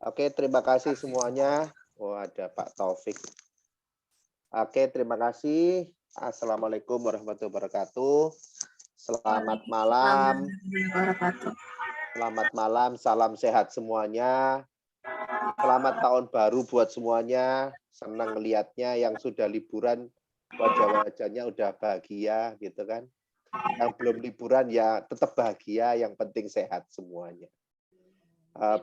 Oke, terima kasih semuanya. Oh, ada Pak Taufik. Oke, terima kasih. Assalamualaikum warahmatullahi wabarakatuh. Selamat malam. Selamat malam, salam sehat semuanya. Selamat tahun baru buat semuanya. Senang ngelihatnya yang sudah liburan, wajah-wajahnya udah bahagia gitu kan. Yang belum liburan ya tetap bahagia, yang penting sehat semuanya.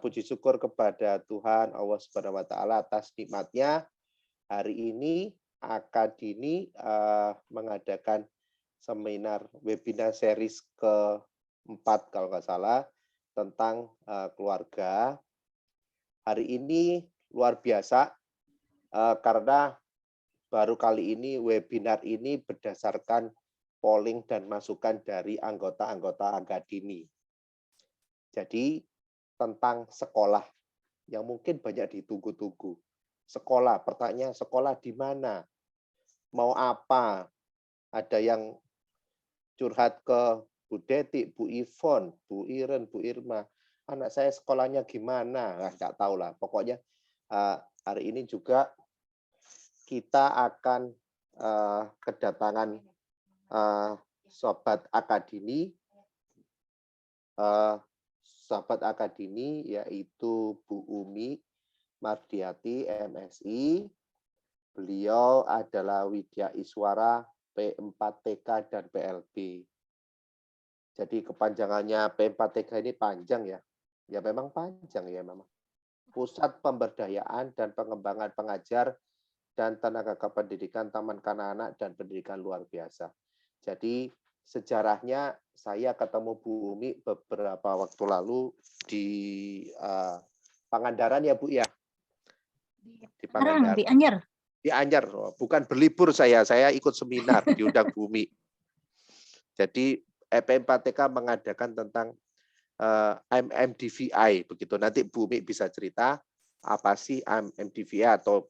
Puji syukur kepada Tuhan Allah Subhanahu wa taala atas nikmatnya. Hari ini Akadini mengadakan seminar webinar series keempat kalau nggak salah tentang keluarga. Hari ini luar biasa karena baru kali ini webinar ini berdasarkan polling dan masukan dari anggota-anggota Akadini. Jadi tentang sekolah yang mungkin banyak ditunggu-tunggu. Sekolah, pertanyaan sekolah di mana? Mau apa? Ada yang curhat ke Bu Deti, Bu Ivon, Bu Iren, Bu Irma. Anak saya sekolahnya gimana? Nah, nggak tahu lah. Pokoknya hari ini juga kita akan kedatangan Sobat Akadini. Sahabat Akadini yaitu Bu Umi Mardiati MSI. Beliau adalah Widya Iswara P4TK dan PLB. Jadi kepanjangannya P4TK ini panjang ya. Ya memang panjang ya memang. Pusat Pemberdayaan dan Pengembangan Pengajar dan Tenaga Kependidikan Taman Kanak-kanak dan Pendidikan Luar Biasa. Jadi sejarahnya saya ketemu Bu Umi beberapa waktu lalu di Pangandaran ya Bu ya? Di Pangandaran. Di Anyer. Di Anyer, bukan berlibur saya ikut seminar diundang Bu Umi. Jadi EP4TK mengadakan tentang MDVI begitu. Nanti Bu Umi bisa cerita apa sih MDVI atau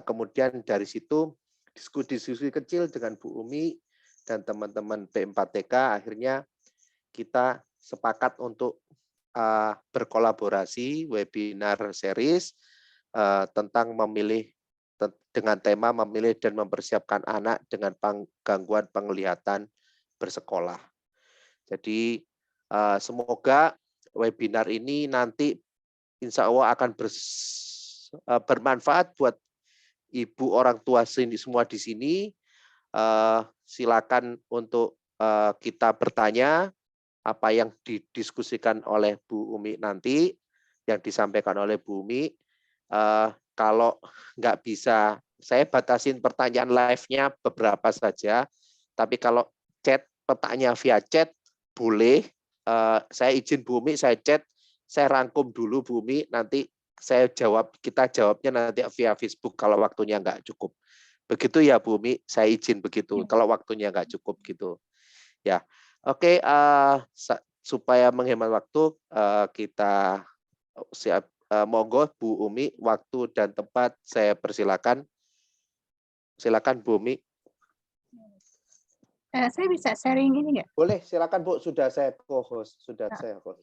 kemudian dari situ diskusi kecil dengan Bu Umi dan teman-teman P4TK, akhirnya kita sepakat untuk berkolaborasi webinar series tentang memilih dengan tema memilih dan mempersiapkan anak dengan gangguan penglihatan bersekolah. Jadi semoga webinar ini nanti insya Allah akan bermanfaat buat ibu orang tua semua di sini. Silakan untuk kita bertanya apa yang didiskusikan oleh Bu Umi nanti, yang disampaikan oleh Bu Umi. Kalau nggak bisa, saya batasin pertanyaan live-nya beberapa saja. Tapi kalau pertanyaan via chat, boleh. Saya izin Bu Umi, saya chat, saya rangkum dulu Bu Umi, nanti kita jawabnya nanti via Facebook kalau waktunya nggak cukup. Begitu ya Bu Umi, saya izin begitu. Kalau waktunya nggak cukup gitu. Ya, oke. Supaya menghemat waktu, kita siap. Monggo Bu Umi, waktu dan tempat saya persilakan. Silakan Bu Umi. Saya bisa sharing ini nggak? Boleh, silakan Bu. Sudah saya co-host. Saya host.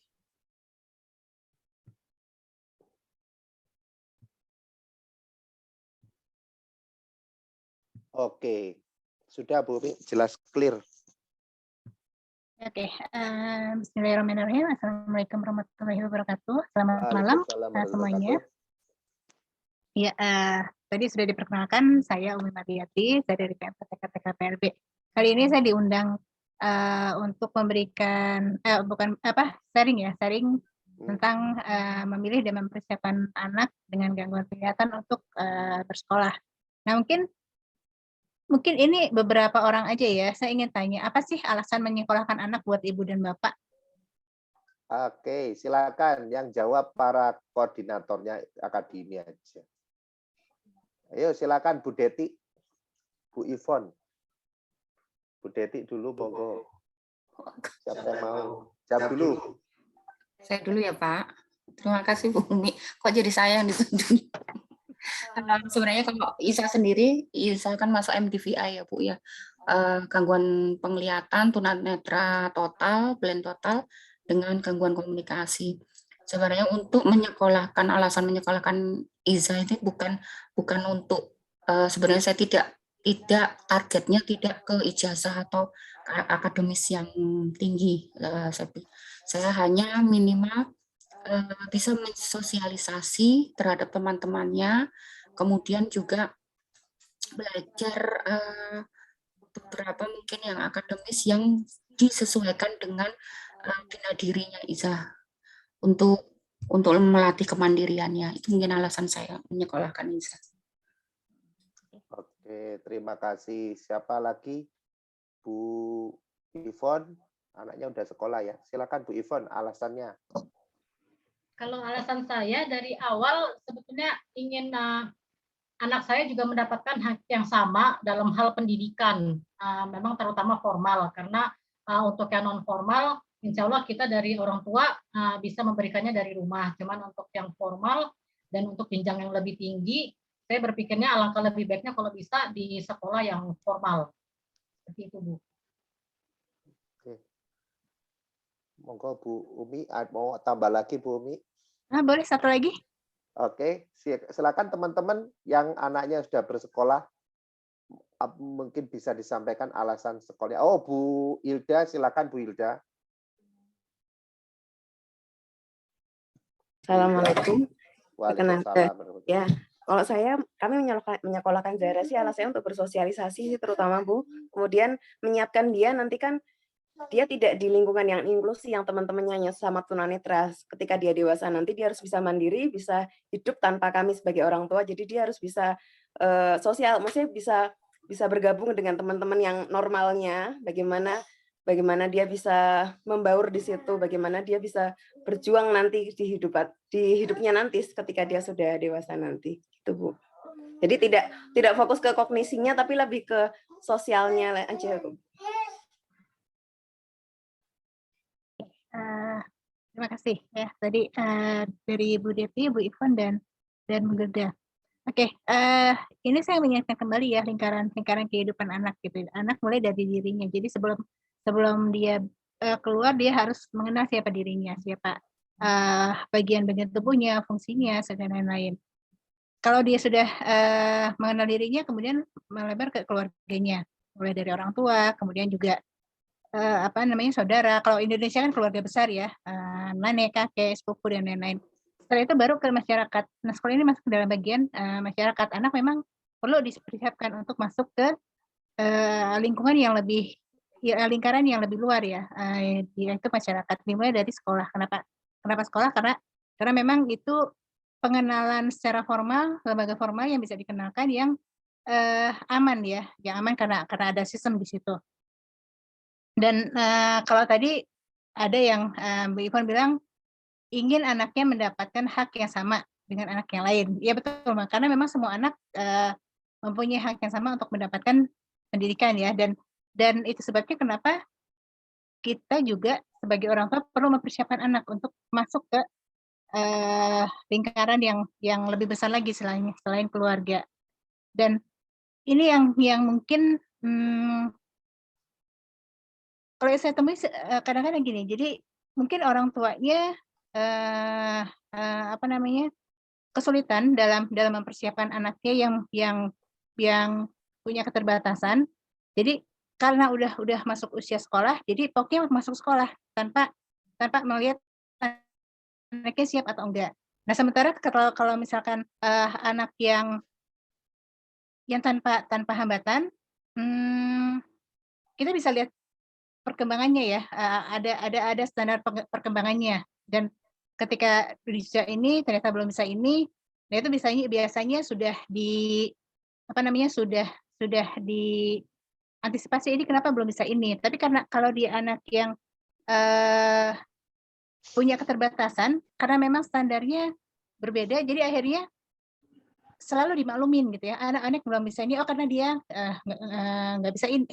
Oke, sudah Bu Umi, jelas clear. Oke, Bismillahirrahmanirrahim. Assalamualaikum warahmatullahi wabarakatuh. Selamat malam semuanya. Ya, tadi sudah diperkenalkan, saya Umi Mardiati, saya dari P4TK PLB. Kali ini saya diundang untuk memberikan sharing tentang memilih dan mempersiapkan anak dengan gangguan penglihatan untuk bersekolah. Nah, mungkin ini beberapa orang aja ya. Saya ingin tanya, apa sih alasan menyekolahkan anak buat ibu dan bapak? Oke, silakan yang jawab para koordinatornya Akademi aja. Ayo silakan Bu Deti, Bu Ivon. Bu Deti dulu, monggo. Siapa yang mau? Jawab dulu. Saya dulu ya Pak. Terima kasih Bu Umi. Kok jadi saya yang ditunjuk? Sebenarnya kalau Isa sendiri, Isa kan masuk MDVI ya Bu ya. Gangguan penglihatan, tunanetra total, blend total dengan gangguan komunikasi. Sebenarnya untuk menyekolahkan, alasan menyekolahkan Iza ini bukan untuk sebenarnya saya tidak targetnya tidak ke ijazah atau ke akademis yang tinggi. Saya hanya minimal bisa mensosialisasi terhadap teman-temannya, kemudian juga belajar beberapa mungkin yang akademis yang disesuaikan dengan bina dirinya Iza untuk melatih kemandiriannya. Itu mungkin alasan saya menyekolahkan Iza. Oke, terima kasih. Siapa lagi? Bu Ivon, anaknya udah sekolah ya. Silakan Bu Ivon, alasannya. Kalau alasan saya dari awal sebetulnya ingin anak saya juga mendapatkan hak yang sama dalam hal pendidikan, memang terutama formal, karena untuk yang non formal, insya Allah kita dari orang tua bisa memberikannya dari rumah. Cuman untuk yang formal dan untuk jenjang yang lebih tinggi, saya berpikirnya alangkah lebih baiknya kalau bisa di sekolah yang formal. Seperti itu, Bu. Oke. Monggo Bu Umi, mau tambah lagi Bu Umi? Boleh satu lagi? Oke, silakan teman-teman yang anaknya sudah bersekolah, mungkin bisa disampaikan alasan sekolah. Oh, Bu Hilda, silakan Bu Hilda. Assalamualaikum. Waalaikumsalam. Ya, kalau kami menyekolahkan Zahra sih alasannya untuk bersosialisasi terutama Bu. Kemudian menyiapkan dia nanti kan dia tidak di lingkungan yang inklusi yang teman-temannya hanya sama tunanetra. Ketika dia dewasa nanti dia harus bisa mandiri, bisa hidup tanpa kami sebagai orang tua. Jadi dia harus bisa sosial, maksudnya bisa bergabung dengan teman-teman yang normalnya. Bagaimana dia bisa membaur di situ, bagaimana dia bisa berjuang nanti di hidupnya nanti ketika dia sudah dewasa nanti. Itu Bu. Jadi tidak fokus ke kognisinya tapi lebih ke sosialnya aja Bu. Terima kasih ya tadi dari Bu Devi, Bu Ivon dan Bu Gerda. Oke, ini saya mengingatkan kembali ya lingkaran kehidupan anak gitu. Anak mulai dari dirinya. Jadi sebelum dia keluar dia harus mengenal siapa dirinya, siapa bagian-bagian tubuhnya, fungsinya, dan lain-lain. Kalau dia sudah mengenal dirinya, kemudian melebar ke keluarganya, mulai dari orang tua, kemudian juga saudara. Kalau Indonesia kan keluarga besar ya, nenek, kakek, sepupu dan lain-lain. Setelah itu baru ke masyarakat. Nah, sekolah ini masuk ke dalam bagian masyarakat. Anak memang perlu dipersiapkan untuk masuk ke lingkungan yang lebih, lingkaran yang lebih luar ya, yaitu masyarakat. Dimulai dari sekolah. Kenapa sekolah? Karena memang itu pengenalan secara formal, lembaga formal yang bisa dikenalkan yang aman ya, yang aman karena ada sistem di situ. Dan kalau tadi ada yang Bu Ivon bilang ingin anaknya mendapatkan hak yang sama dengan anak yang lain. Ya betul, karena memang semua anak mempunyai hak yang sama untuk mendapatkan pendidikan ya. Dan itu sebabnya kenapa kita juga sebagai orang tua perlu mempersiapkan anak untuk masuk ke lingkaran yang lebih besar lagi selain keluarga. Dan ini yang mungkin kalau saya temui kadang-kadang gini, jadi mungkin orang tuanya kesulitan dalam mempersiapkan anaknya yang punya keterbatasan. Jadi karena udah masuk usia sekolah, jadi pokoknya masuk sekolah tanpa melihat anaknya siap atau enggak. Nah sementara kalau misalkan anak yang tanpa hambatan, kita bisa lihat perkembangannya ya, ada standar perkembangannya, dan ketika bisa ini ternyata belum bisa ini, nah itu biasanya sudah sudah diantisipasi ini kenapa belum bisa ini. Tapi karena kalau dia anak yang punya keterbatasan, karena memang standarnya berbeda, jadi akhirnya selalu dimaklumin gitu ya, anak-anak belum bisa ini, karena dia nggak bisa ini,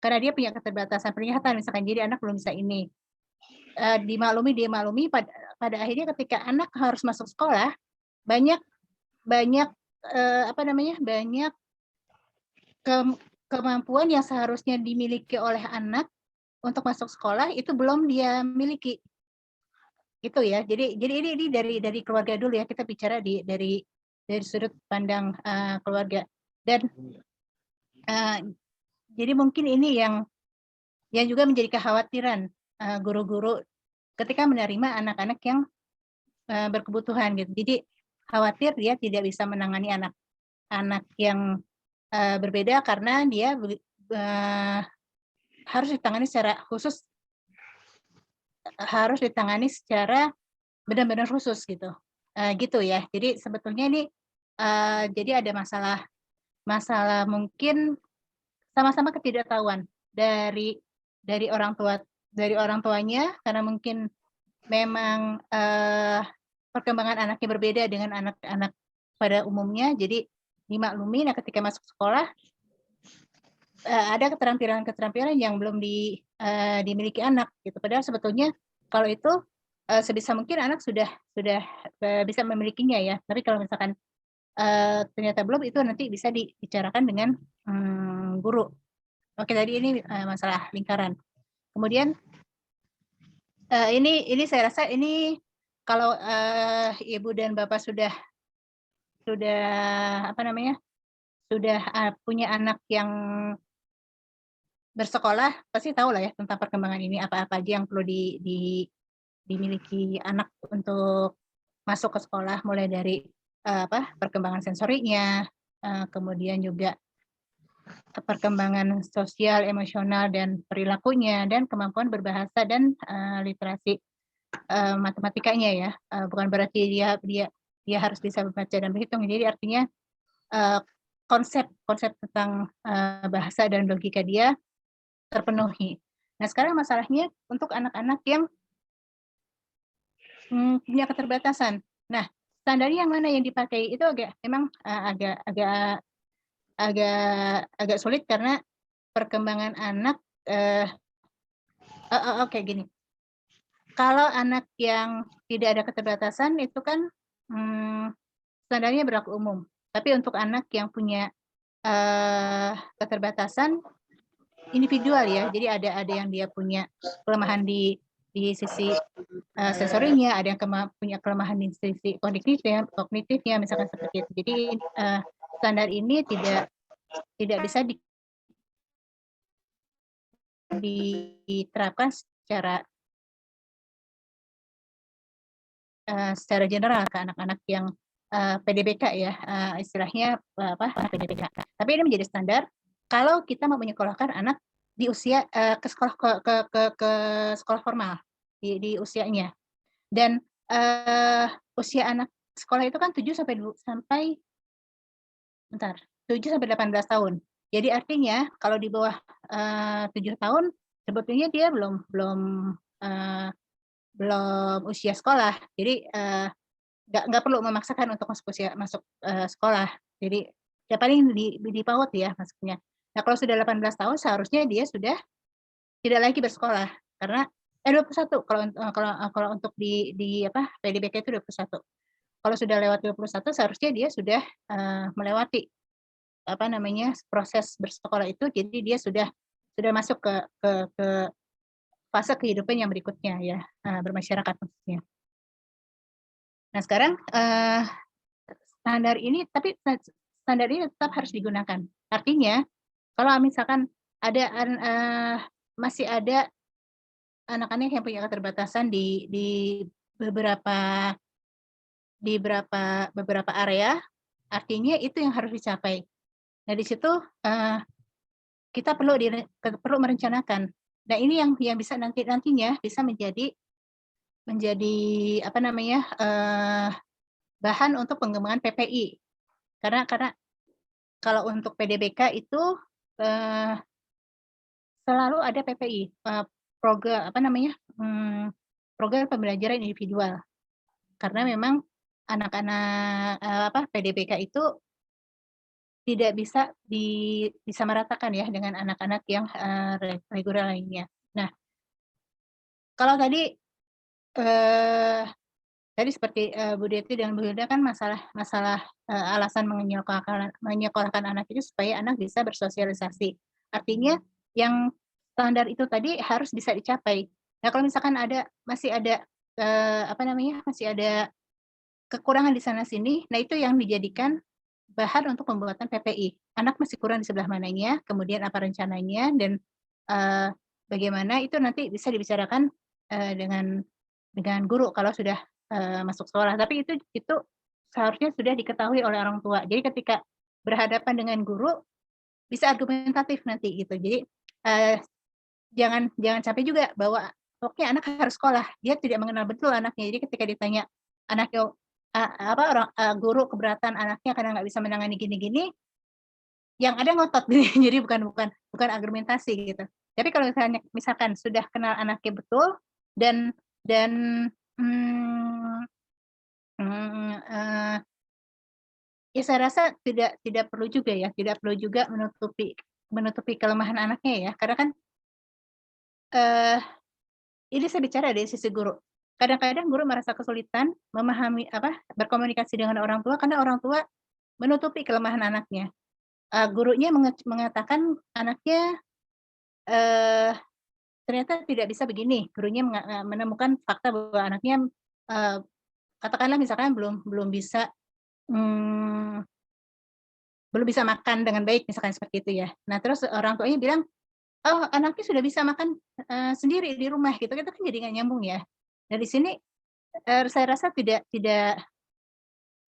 karena dia punya keterbatasan penglihatan misalkan, jadi anak belum bisa ini. Dimaklumi pada akhirnya ketika anak harus masuk sekolah, banyak kemampuan yang seharusnya dimiliki oleh anak untuk masuk sekolah itu belum dia miliki Itu ya. Jadi ini dari keluarga dulu ya, kita bicara dari sudut pandang keluarga. Dan jadi mungkin ini yang juga menjadi kekhawatiran guru-guru ketika menerima anak-anak yang berkebutuhan gitu. Jadi khawatir dia tidak bisa menangani anak yang berbeda karena dia harus ditangani secara khusus, harus ditangani secara benar-benar khusus gitu. Gitu ya. Jadi sebetulnya ini jadi ada masalah mungkin sama-sama ketidaktahuan dari orang tuanya, karena mungkin memang perkembangan anaknya berbeda dengan anak-anak pada umumnya. Jadi dimaklumi, nah ketika masuk sekolah ada keterampilan yang belum dimiliki anak gitu. Padahal sebetulnya kalau itu sebisa mungkin anak sudah bisa memilikinya ya. Tapi kalau misalkan ternyata belum, itu nanti bisa dibicarakan dengan guru. Oke, tadi ini masalah lingkaran. Kemudian ini saya rasa ini kalau ibu dan bapak sudah punya anak yang bersekolah, pasti tahu lah ya tentang perkembangan ini, apa aja yang perlu dimiliki anak untuk masuk ke sekolah, mulai dari perkembangan sensorinya, kemudian juga perkembangan sosial, emosional, dan perilakunya, dan kemampuan berbahasa dan literasi matematikanya ya. Bukan berarti dia harus bisa membaca dan berhitung. Jadi artinya konsep tentang bahasa dan logika dia terpenuhi. Nah, sekarang masalahnya untuk anak-anak yang punya keterbatasan. Nah, standar yang mana yang dipakai itu memang agak sulit karena perkembangan anak. Oke, gini. Kalau anak yang tidak ada keterbatasan itu kan standarnya berlaku umum. Tapi untuk anak yang punya keterbatasan individual ya, jadi ada yang dia punya kelemahan di sisi sensorinya, ada yang punya kelemahan di sisi kognitifnya, misalkan seperti itu. Jadi standar ini tidak bisa diterapkan secara general ke anak-anak yang PDBK ya, istilahnya PDBK. Tapi ini menjadi standar kalau kita mau menyekolahkan anak di usia ke sekolah formal di usianya. Dan usia anak sekolah itu kan 7 sampai 18 tahun. Jadi artinya kalau di bawah 7 tahun sebetulnya dia belum usia sekolah. Jadi nggak perlu memaksakan untuk masuk sekolah. Jadi ya paling di PAUD ya masuknya. Nah, kalau sudah 18 tahun seharusnya dia sudah tidak lagi bersekolah, karena 21 kalau untuk di PDBK itu 21. Kalau sudah lewat 21 seharusnya dia sudah melewati proses bersekolah itu, jadi dia sudah masuk ke fase kehidupan yang berikutnya ya, bermasyarakat maksudnya. Nah, sekarang standar ini tetap harus digunakan. Artinya kalau misalkan masih ada anak-anak yang punya keterbatasan di beberapa area, artinya itu yang harus dicapai. Nah, di situ kita perlu merencanakan. Nah, ini yang bisa nantinya bisa menjadi bahan untuk pengembangan PPI. Karena kalau untuk PDBK itu selalu ada PPI, program pembelajaran individual. Karena memang anak-anak PDBK itu tidak bisa disamaratakan ya dengan anak-anak yang reguler lainnya. Nah, kalau tadi seperti Bu Deti dan Bu Hilda kan masalah alasan menyekolahkan anak itu supaya anak bisa bersosialisasi. Artinya yang standar itu tadi harus bisa dicapai. Nah, kalau misalkan masih ada masih ada kekurangan di sana sini. Nah, itu yang dijadikan bahan untuk pembuatan PPI. Anak masih kurang di sebelah mananya, kemudian apa rencananya, dan bagaimana itu nanti bisa dibicarakan dengan guru kalau sudah masuk sekolah. Tapi itu seharusnya sudah diketahui oleh orang tua. Jadi ketika berhadapan dengan guru bisa argumentatif nanti gitu. Jadi jangan sampai juga bahwa pokoknya anak harus sekolah. Dia tidak mengenal betul anaknya. Jadi ketika ditanya anaknya guru keberatan anaknya karena nggak bisa menangani gini-gini, yang ada ngotot. Jadi bukan argumentasi gitu. Tapi kalau misalkan sudah kenal anaknya betul dan ya saya rasa tidak perlu juga ya, tidak perlu juga menutupi kelemahan anaknya ya, karena kan ini saya bicara dari sisi guru. Kadang-kadang guru merasa kesulitan memahami berkomunikasi dengan orang tua karena orang tua menutupi kelemahan anaknya. Gurunya mengatakan anaknya ternyata tidak bisa begini. Gurunya menemukan fakta bahwa anaknya katakanlah misalkan belum bisa makan dengan baik, misalkan seperti itu ya. Nah, terus orang tuanya bilang, oh, anaknya sudah bisa makan sendiri di rumah gitu, itu kan jadi nggak nyambung ya. Nah, di sini saya rasa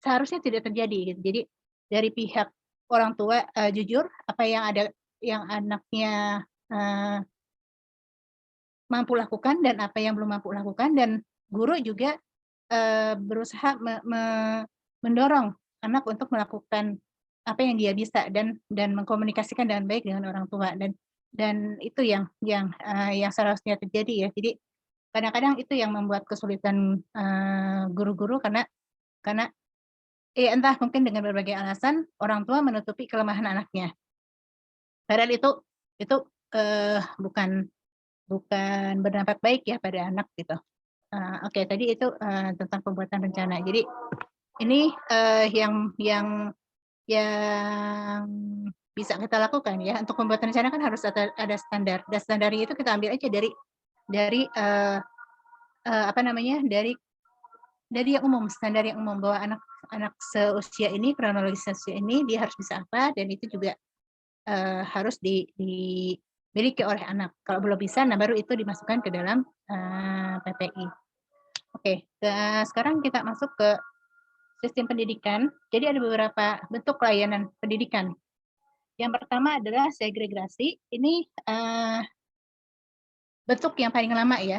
seharusnya tidak terjadi gitu. Jadi dari pihak orang tua jujur apa yang anaknya mampu lakukan dan apa yang belum mampu lakukan, dan guru juga berusaha mendorong anak untuk melakukan apa yang dia bisa dan mengkomunikasikan dengan baik dengan orang tua, dan itu yang seharusnya terjadi ya. Jadi kadang-kadang itu yang membuat kesulitan guru-guru karena ya entah mungkin dengan berbagai alasan orang tua menutupi kelemahan anaknya. Padahal itu bukan berdampak baik ya pada anak gitu. Oke, tadi itu tentang pembuatan rencana. Jadi ini yang bisa kita lakukan ya. Untuk pembuatan rencana kan harus ada standar. Dan standarnya itu kita ambil aja dari yang umum, standar yang umum bahwa anak seusia ini, kronologis seusia ini dia harus bisa apa, dan itu juga harus dimiliki oleh anak. Kalau belum bisa, nah baru itu dimasukkan ke dalam PPI. Oke, sekarang kita masuk ke sistem pendidikan. Jadi ada beberapa bentuk layanan pendidikan. Yang pertama adalah segregasi. Ini bentuk yang paling lama ya,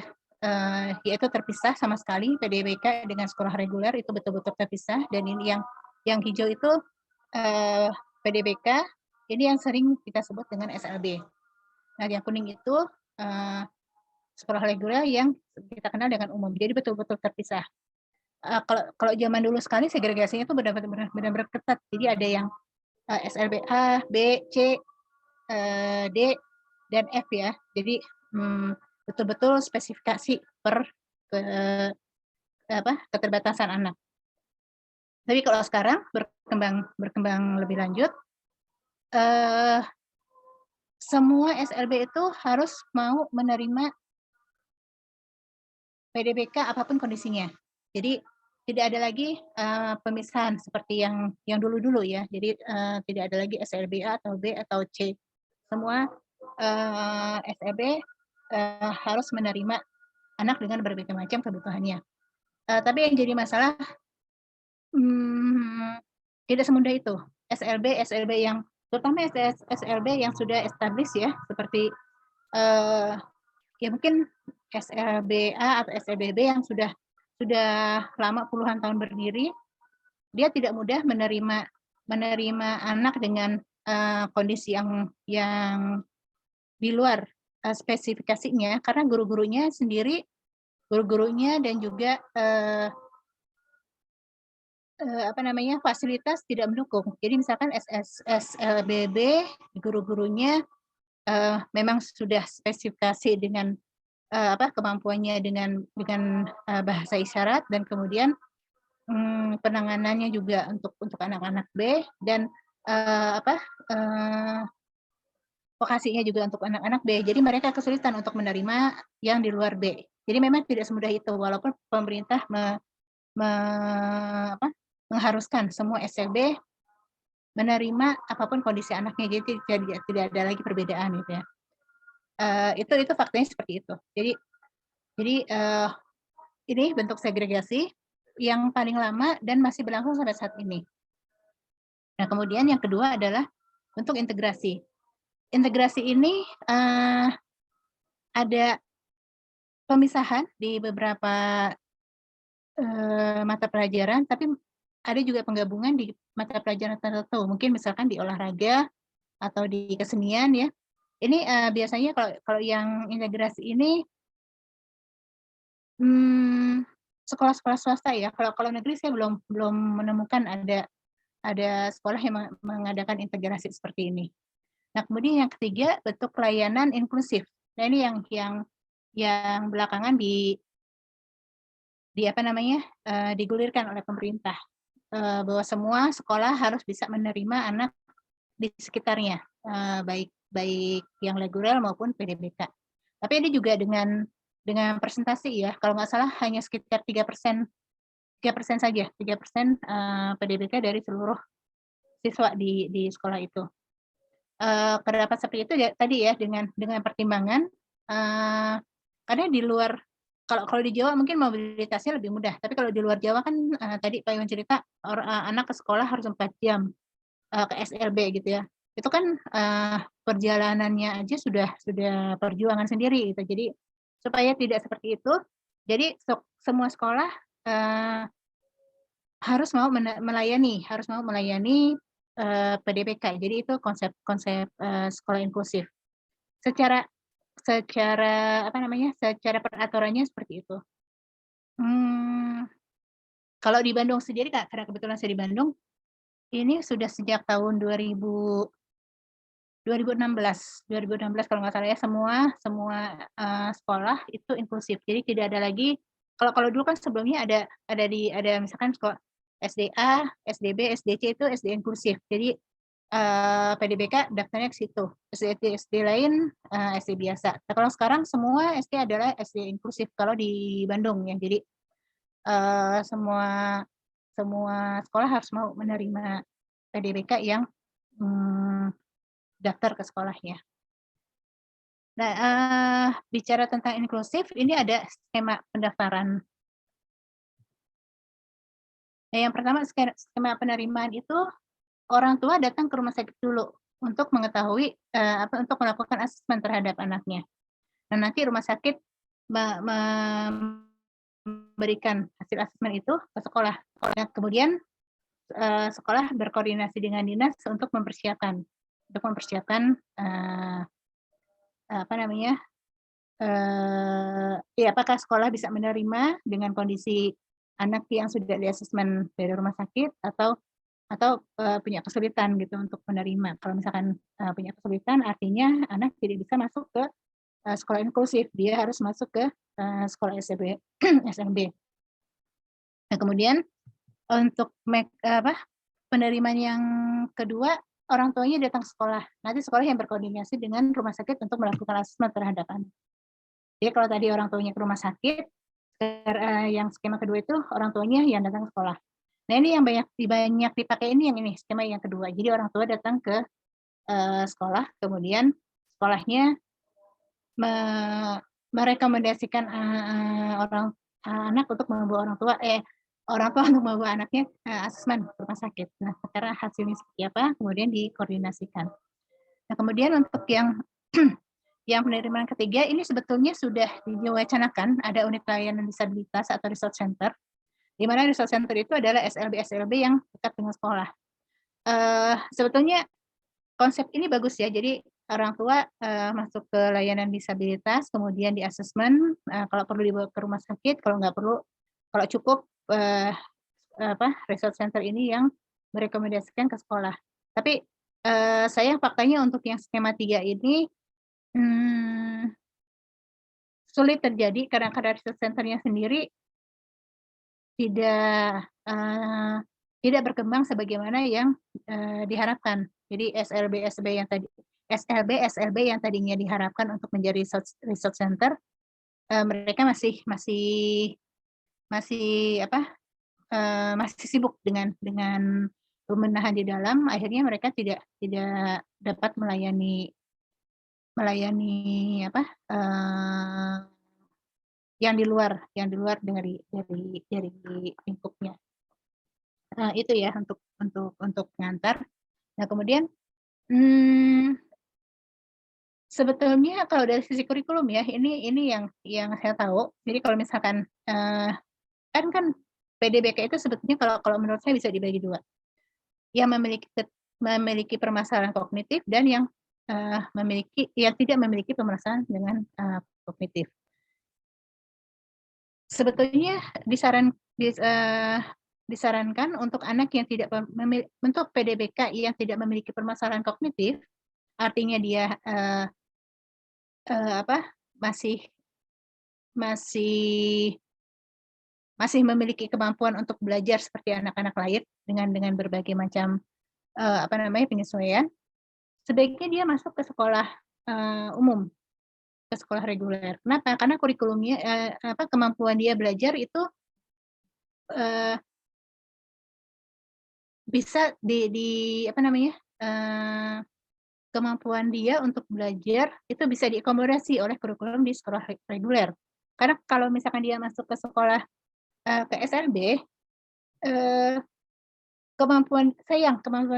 yaitu terpisah sama sekali. PDBK dengan sekolah reguler itu betul-betul terpisah. Dan ini yang hijau itu PDBK, ini yang sering kita sebut dengan SLB. Nah, yang kuning itu sekolah reguler yang kita kenal dengan umum. Jadi betul-betul terpisah. Kalau zaman dulu sekali segregasinya itu benar-benar ketat. Jadi ada yang SLB A, B, C, D, dan F ya. Jadi betul-betul spesifikasi per keterbatasan anak. Tapi kalau sekarang berkembang lebih lanjut, semua SLB itu harus mau menerima PDBK apapun kondisinya. Jadi tidak ada lagi pemisahan seperti yang dulu-dulu ya. Jadi tidak ada lagi SLB A atau B atau C. Semua SLB harus menerima anak dengan berbagai macam kebutuhannya. Tapi yang jadi masalah tidak semudah itu. SLB yang terutama SLB yang sudah established ya, seperti ya mungkin SLB A atau SLB B yang sudah lama puluhan tahun berdiri, dia tidak mudah menerima anak dengan kondisi yang di luar spesifikasinya, karena guru-gurunya dan juga fasilitas tidak mendukung. Jadi misalkan SLBB guru-gurunya memang sudah spesifikasi dengan kemampuannya dengan bahasa isyarat, dan kemudian penanganannya juga untuk anak-anak B, dan vokasinya juga untuk anak-anak B. Jadi mereka kesulitan untuk menerima yang di luar B. Jadi memang tidak semudah itu, walaupun pemerintah mengharuskan semua SLB menerima apapun kondisi anaknya, jadi tidak ada lagi perbedaan gitu ya. Itu faktanya seperti itu. Jadi ini bentuk segregasi yang paling lama dan masih berlangsung sampai saat ini. Nah, kemudian yang kedua adalah bentuk integrasi. Integrasi ini ada pemisahan di beberapa mata pelajaran, tapi ada juga penggabungan di mata pelajaran tertentu. Mungkin misalkan di olahraga atau di kesenian ya. Ini biasanya kalau yang integrasi ini sekolah-sekolah swasta ya. Kalau negeri saya belum menemukan ada sekolah yang mengadakan integrasi seperti ini. Nah, kemudian yang ketiga bentuk pelayanan inklusif. Nah, ini yang belakangan digulirkan oleh pemerintah, bahwa semua sekolah harus bisa menerima anak di sekitarnya, baik yang reguler maupun PDBK. Tapi ini juga dengan presentasi ya, kalau nggak salah hanya sekitar 3% saja, 3% PDBK dari seluruh siswa di sekolah itu. Kenapa seperti itu ya, tadi ya dengan pertimbangan karena di luar, kalau di Jawa mungkin mobilitasnya lebih mudah, tapi kalau di luar Jawa kan tadi Pak Iwan cerita anak ke sekolah harus 4 jam ke SLB gitu ya. Itu kan perjalanannya aja sudah perjuangan sendiri gitu. Jadi supaya tidak seperti itu, jadi semua sekolah harus mau melayani PDBK. Jadi itu konsep sekolah inklusif. Secara peraturannya seperti itu. Kalau di Bandung sendiri, Kak, karena kebetulan saya di Bandung, ini sudah sejak tahun 2016 kalau nggak salah ya, semua sekolah itu inklusif. Jadi tidak ada lagi, kalau dulu kan sebelumnya ada misalkan sekolah SDA, SDB, SDC itu SD inklusif. Jadi PDBK daftarnya ke situ. SD lain SD biasa. Nah, kalau sekarang semua SD adalah SD inklusif kalau di Bandung ya. Jadi semua sekolah harus mau menerima PDBK yang daftar ke sekolahnya. Nah, bicara tentang inklusif, ini ada skema pendaftaran. Nah, yang pertama skema penerimaan itu orang tua datang ke rumah sakit dulu untuk mengetahui untuk melakukan asesmen terhadap anaknya. Nah, nanti rumah sakit memberikan hasil asesmen itu ke sekolah. Kemudian sekolah berkoordinasi dengan dinas untuk mempersiapkan apakah sekolah bisa menerima dengan kondisi anak yang sudah di asesmen dari rumah sakit atau punya kesulitan gitu untuk menerima. Kalau misalkan punya kesulitan, artinya anak tidak bisa masuk ke sekolah inklusif, dia harus masuk ke sekolah SMB. Nah, kemudian untuk penerimaan yang kedua, orang tuanya datang ke sekolah. Nanti sekolah yang berkoordinasi dengan rumah sakit untuk melakukan asesmen terhadap anak. Jadi kalau tadi orang tuanya ke rumah sakit, yang skema kedua itu orang tuanya yang datang ke sekolah. Nah, ini yang banyak dipakai ini skema yang kedua. Jadi orang tua datang ke sekolah, kemudian sekolahnya merekomendasikan anak untuk membawa orang tua untuk membawa anaknya asesmen ke rumah sakit. Nah, sekarang hasilnya seperti apa, kemudian dikoordinasikan. Nah, kemudian untuk yang penerimaan ketiga, ini sebetulnya sudah diwacanakan, ada unit pelayanan disabilitas atau resource center, di mana resource center itu adalah SLB yang dekat dengan sekolah. Sebetulnya konsep ini bagus ya, jadi orang tua masuk ke layanan disabilitas, kemudian di asesmen, kalau perlu dibawa ke rumah sakit, kalau nggak perlu, kalau cukup resource center ini yang merekomendasikan ke sekolah. Tapi sayang faktanya untuk yang skema 3 ini sulit terjadi karena resource centernya sendiri tidak berkembang sebagaimana yang diharapkan. Jadi SLB yang tadi SLB yang tadinya diharapkan untuk menjadi research center, mereka masih sibuk dengan pembenahan di dalam, akhirnya mereka tidak dapat melayani yang di luar dari lingkupnya. Itu ya untuk pengantar. Nah, kemudian sebetulnya kalau dari sisi kurikulum ya, ini yang saya tahu. Jadi kalau misalkan kan PDBK itu sebetulnya kalau menurut saya bisa dibagi dua. Yang memiliki permasalahan kognitif dan yang tidak memiliki permasalahan dengan kognitif. Sebetulnya disarankan untuk anak yang tidak untuk PDBK yang tidak memiliki permasalahan kognitif, artinya dia masih memiliki kemampuan untuk belajar seperti anak-anak lain dengan berbagai macam penyesuaian, sebaiknya dia masuk ke sekolah umum, ke sekolah reguler. Kenapa? Karena kurikulumnya kemampuan dia belajar itu bisa kemampuan dia untuk belajar itu bisa diakomodasi oleh kurikulum di sekolah reguler. Karena kalau misalkan dia masuk ke sekolah ke SLB, kemampuan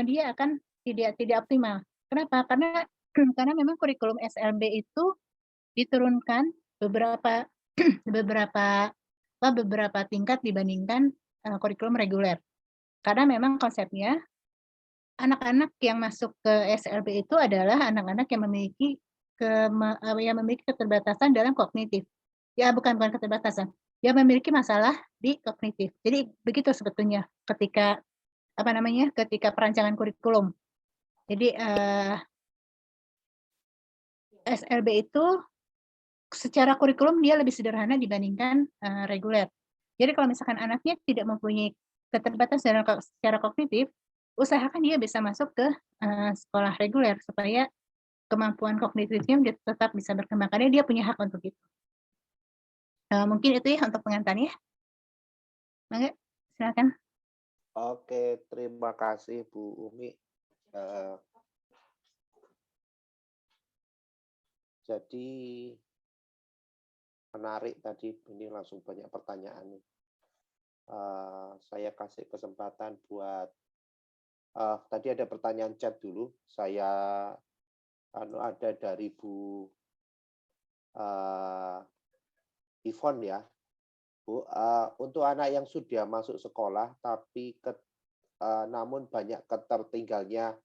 dia akan tidak optimal. Kenapa? Karena memang kurikulum SLB itu diturunkan beberapa tingkat dibandingkan kurikulum reguler. Karena memang konsepnya anak-anak yang masuk ke SLB itu adalah anak-anak yang memiliki keterbatasan dalam kognitif. Ya, bukan keterbatasan, yang memiliki masalah di kognitif. Jadi begitu sebetulnya ketika perancangan kurikulum. Jadi SLB itu secara kurikulum dia lebih sederhana dibandingkan reguler. Jadi kalau misalkan anaknya tidak mempunyai keterbatasan secara kognitif, usahakan dia bisa masuk ke sekolah reguler supaya kemampuan kognitifnya tetap bisa berkembang karena dia punya hak untuk itu. Mungkin itu ya untuk pengantarnya. Mangga, silakan. Oke, terima kasih Bu Umi. Jadi menarik tadi, ini langsung banyak pertanyaan nih. Saya kasih kesempatan buat tadi ada pertanyaan chat dulu. Saya ada dari Bu Yvonne ya. Bu, untuk anak yang sudah masuk sekolah tapi namun banyak ketertinggalnya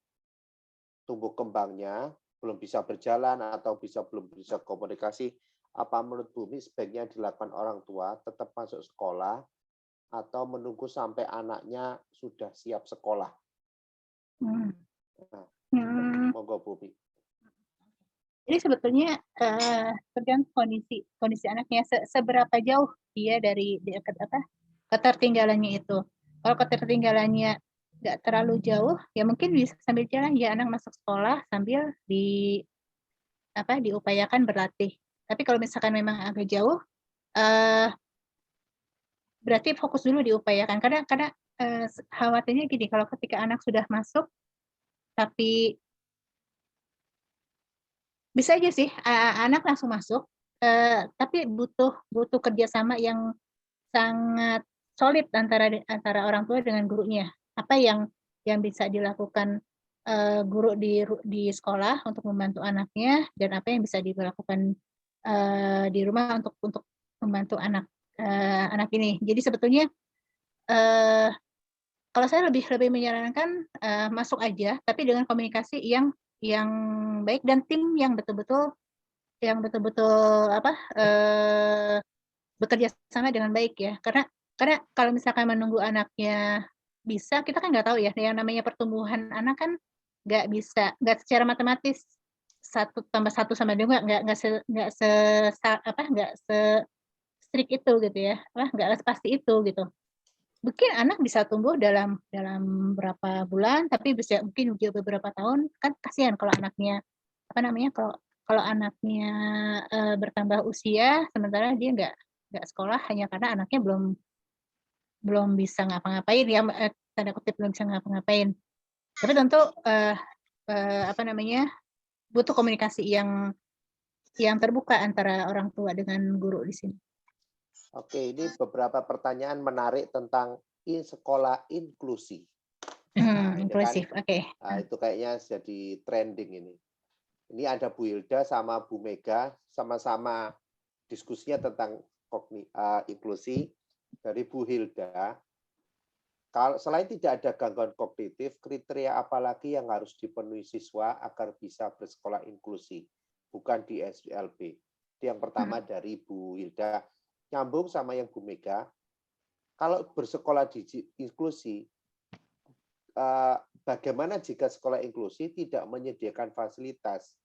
tumbuh kembangnya, belum bisa berjalan atau belum bisa komunikasi, apa menurut Bumi sebaiknya dilakukan orang tua tetap masuk sekolah atau menunggu sampai anaknya sudah siap sekolah? Monggo Bumi. Jadi sebetulnya tergantung kondisi anaknya, seberapa jauh dia dari ketertinggalannya itu. Kalau ketertinggalannya nggak terlalu jauh, ya mungkin bisa sambil jalan ya anak masuk sekolah sambil diupayakan berlatih. Tapi kalau misalkan memang agak jauh, berarti fokus dulu diupayakan. Karena khawatirnya gini, kalau ketika anak sudah masuk, tapi bisa aja sih anak langsung masuk, tapi butuh kerjasama yang sangat solid antara orang tua dengan gurunya. Apa yang bisa dilakukan guru di sekolah untuk membantu anaknya dan apa yang bisa dilakukan di rumah untuk membantu anak ini. Jadi sebetulnya kalau saya lebih menyarankan masuk aja, tapi dengan komunikasi yang baik dan tim yang betul-betul bekerja sama dengan baik ya. Karena kalau misalkan menunggu anaknya bisa, kita kan nggak tahu ya, yang namanya pertumbuhan anak kan nggak secara matematis 1+1=2 nggak se-strict itu gitu ya, nggak pasti itu gitu. Mungkin anak bisa tumbuh dalam berapa bulan, tapi bisa mungkin juga beberapa tahun. Kan kasihan kalau anaknya apa namanya, kalau anaknya bertambah usia, sementara dia nggak sekolah hanya karena anaknya belum bisa ngapa-ngapain ya, tanda kutip belum bisa ngapa-ngapain. Tapi tentu apa namanya, butuh komunikasi yang terbuka antara orang tua dengan guru di sini. Oke, ini beberapa pertanyaan menarik tentang sekolah inklusi. Inklusif, oke. Nah, itu kayaknya jadi trending ini. Ini ada Bu Hilda sama Bu Mega, sama-sama diskusinya tentang inklusi. Dari Bu Hilda, kalau selain tidak ada gangguan kognitif, kriteria apa lagi yang harus dipenuhi siswa agar bisa bersekolah inklusi, bukan di SLB? Itu yang pertama dari Bu Hilda. Nyambung sama yang Bu Mega, kalau bersekolah di inklusi, bagaimana jika sekolah inklusi tidak menyediakan fasilitas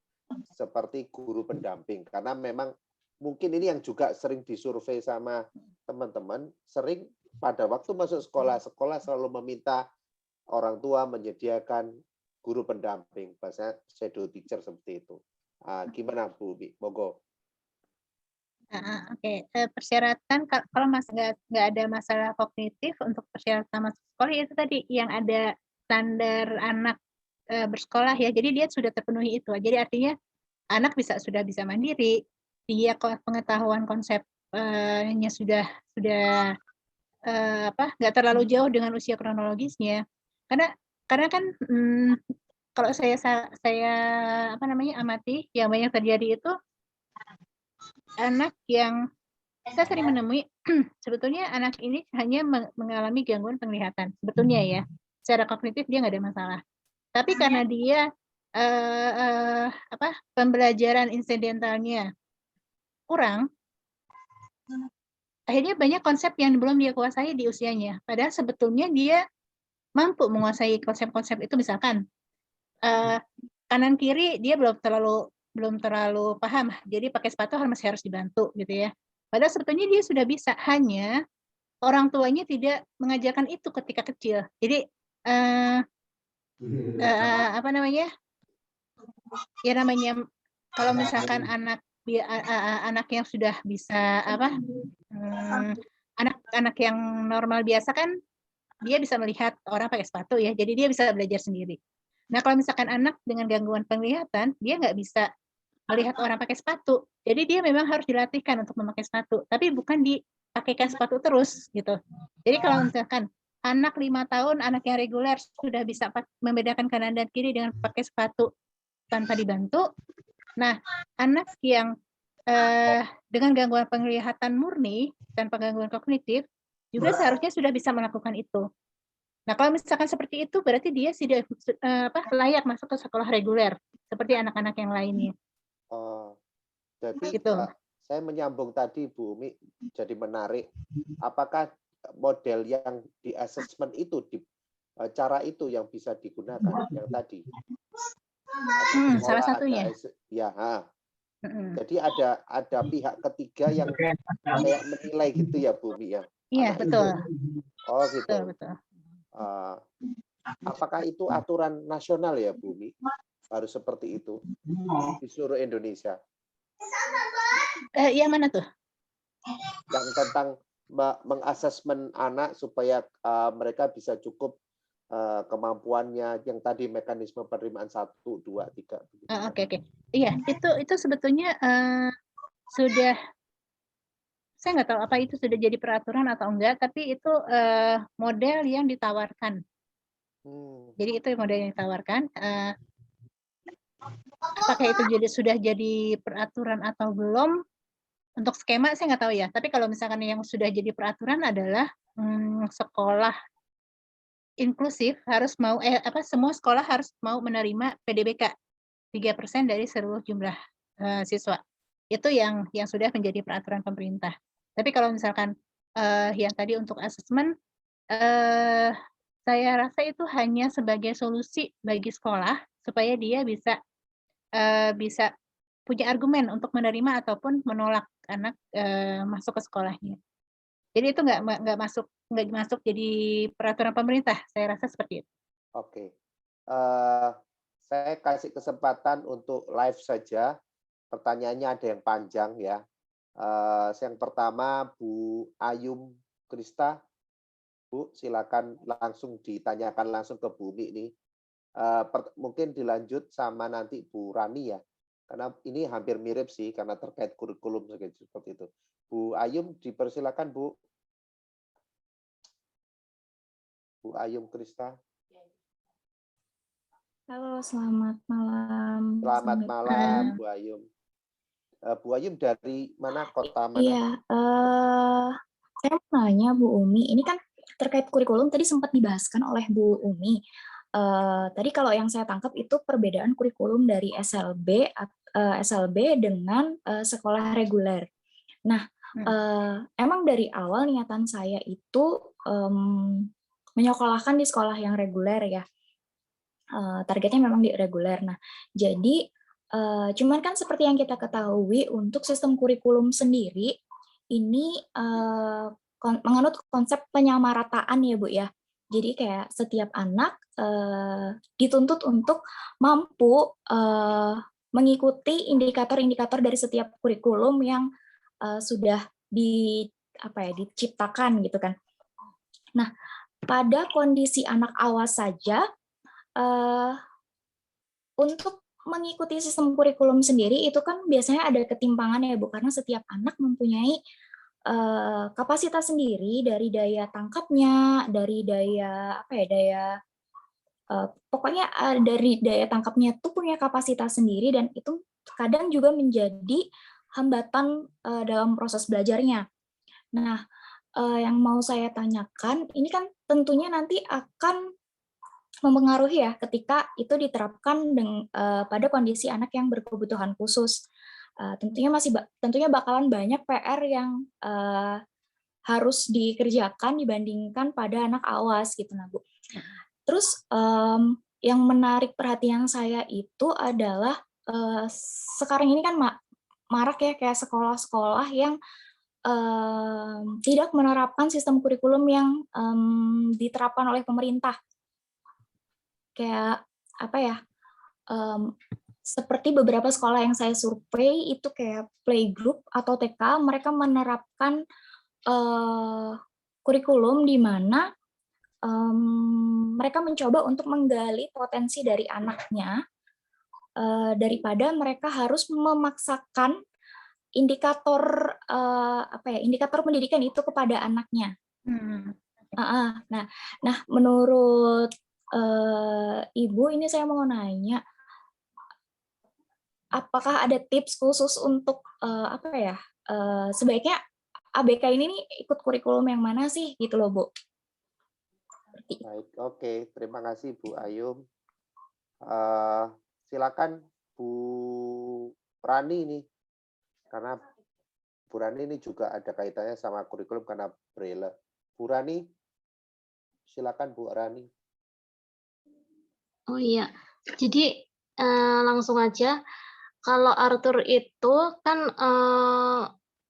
seperti guru pendamping? Karena memang mungkin ini yang juga sering disurvei sama teman-teman, sering pada waktu masuk sekolah selalu meminta orang tua menyediakan guru pendamping, bahasa shadow teacher seperti itu. Gimana Bu Umi? Monggo. Oke. Persyaratan kalau nggak ada masalah kognitif untuk persyaratan masuk sekolah itu tadi yang ada standar anak bersekolah ya. Jadi dia sudah terpenuhi itu. Jadi artinya anak sudah bisa mandiri, dia pengetahuan konsepnya sudah nggak terlalu jauh dengan usia kronologisnya. Karena kan kalau saya amati yang banyak terjadi itu anak yang saya sering menemui sebetulnya anak ini hanya mengalami gangguan penglihatan sebetulnya ya, secara kognitif dia nggak ada masalah, tapi karena dia pembelajaran insidentalnya kurang, akhirnya banyak konsep yang belum dia kuasai di usianya, padahal sebetulnya dia mampu menguasai konsep-konsep itu. Misalkan kanan kiri dia belum terlalu paham, jadi pakai sepatu masih harus dibantu gitu ya. Padahal sebetulnya dia sudah bisa, hanya orang tuanya tidak mengajarkan itu ketika kecil. Jadi ya namanya kalau misalkan anak yang sudah bisa anak yang normal biasa kan dia bisa melihat orang pakai sepatu ya, jadi dia bisa belajar sendiri. Nah kalau misalkan anak dengan gangguan penglihatan, dia nggak bisa melihat orang pakai sepatu, jadi dia memang harus dilatihkan untuk memakai sepatu, tapi bukan dipakaikan sepatu terus gitu. Jadi kalau misalkan anak 5 tahun, anak yang reguler sudah bisa membedakan kanan dan kiri dengan pakai sepatu tanpa dibantu, nah anak yang dengan gangguan penglihatan murni tanpa gangguan kognitif juga seharusnya sudah bisa melakukan itu. Nah, kalau misalkan seperti itu, berarti dia sudah layak masuk ke sekolah reguler seperti anak-anak yang lainnya. Jadi gitu. Saya menyambung tadi Bu Umi, jadi menarik. Apakah model yang di assessment itu, cara itu yang bisa digunakan yang tadi? Salah satunya. Jadi ada pihak ketiga yang kayak menilai gitu ya Bu Umi ya? Iya, betul. Oh gitu. Betul. Apakah itu aturan nasional ya Bu Umi? Harus seperti itu di seluruh Indonesia? Yang mana tuh? Yang tentang mengasesmen anak supaya mereka bisa cukup kemampuannya, yang tadi mekanisme penerimaan 1, 2, 3. Oke. Iya, itu sebetulnya sudah, saya nggak tahu apa itu sudah jadi peraturan atau enggak, tapi itu model yang ditawarkan. Jadi itu model yang ditawarkan. Apakah itu sudah jadi peraturan atau belum? Untuk skema saya nggak tahu ya. Tapi kalau misalkan yang sudah jadi peraturan adalah sekolah inklusif harus semua sekolah harus mau menerima PDBK 3% dari seluruh jumlah siswa. Itu yang sudah menjadi peraturan pemerintah. Tapi kalau misalkan yang tadi untuk asesmen, saya rasa itu hanya sebagai solusi bagi sekolah supaya dia bisa punya argumen untuk menerima ataupun menolak anak masuk ke sekolahnya. Jadi itu nggak masuk jadi peraturan pemerintah. Saya rasa seperti itu. Oke. Saya kasih kesempatan untuk live saja. Pertanyaannya ada yang panjang ya. Yang pertama Bu Ayum Krista. Bu, silakan langsung ditanyakan langsung ke Bu Umi ini. Mungkin dilanjut sama nanti Bu Rani ya. Karena ini hampir mirip sih karena terkait kurikulum seperti itu. Bu Ayum dipersilakan Bu. Bu Ayum Krista. Halo, selamat malam. Selamat malam Bu Ayum. Bu Ayum dari mana, kota mana? Iya, saya mau nanya Bu Umi, ini kan terkait kurikulum tadi sempat dibahaskan oleh Bu Umi. Tadi kalau yang saya tangkap itu perbedaan kurikulum dari SLB dengan sekolah reguler. Nah, emang dari awal niatan saya itu menyekolahkan di sekolah yang reguler ya. Targetnya memang di reguler. Nah, jadi cuman kan seperti yang kita ketahui untuk sistem kurikulum sendiri ini menganut konsep penyamarataan ya Bu ya. Jadi kayak setiap anak dituntut untuk mampu mengikuti indikator-indikator dari setiap kurikulum yang sudah diciptakan gitu kan. Nah, pada kondisi anak awas saja untuk mengikuti sistem kurikulum sendiri itu kan biasanya ada ketimpangan ya Bu, karena setiap anak mempunyai kapasitas sendiri dari daya tangkapnya, dari daya pokoknya dari daya tangkapnya tuh punya kapasitas sendiri dan itu kadang juga menjadi hambatan dalam proses belajarnya. Nah, yang mau saya tanyakan ini kan tentunya nanti akan mempengaruhi ya ketika itu diterapkan pada kondisi anak yang berkebutuhan khusus. Tentunya bakalan banyak PR yang harus dikerjakan dibandingkan pada anak awas gitu nah Bu. Terus yang menarik perhatian saya itu adalah sekarang ini kan marak ya kayak sekolah-sekolah yang tidak menerapkan sistem kurikulum yang diterapkan oleh pemerintah. Kayak seperti beberapa sekolah yang saya survei itu kayak playgroup atau TK, mereka menerapkan kurikulum di mana mereka mencoba untuk menggali potensi dari anaknya daripada mereka harus memaksakan indikator indikator pendidikan itu kepada anaknya. Nah, menurut Ibu, ini saya mau nanya, apakah ada tips khusus untuk sebaiknya ABK ini nih ikut kurikulum yang mana sih gitu loh Bu? Baik, oke, terima kasih Bu Ayum. Silakan Bu Rani nih, karena Bu Rani ini juga ada kaitannya sama kurikulum karena Braille. Bu Rani, silakan Bu Rani. Oh iya, jadi langsung aja. Kalau Arthur itu kan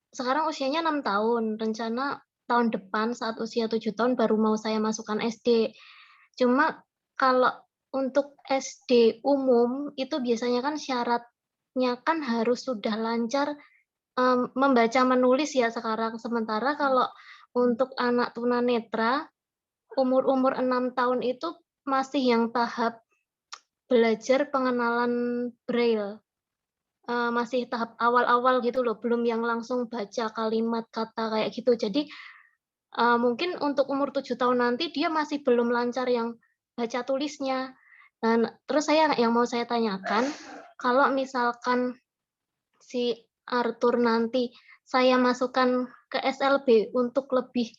sekarang usianya 6 tahun, rencana tahun depan saat usia 7 tahun baru mau saya masukkan SD. Cuma kalau untuk SD umum itu biasanya kan syaratnya kan harus sudah lancar membaca menulis ya sekarang. Sementara kalau untuk anak tunanetra umur 6 tahun itu masih yang tahap belajar pengenalan Braille. Masih tahap awal-awal gitu loh, belum yang langsung baca kalimat, kata kayak gitu. Jadi mungkin untuk umur 7 tahun nanti dia masih belum lancar yang baca tulisnya. Dan terus yang mau saya tanyakan, kalau misalkan si Arthur nanti saya masukkan ke SLB untuk lebih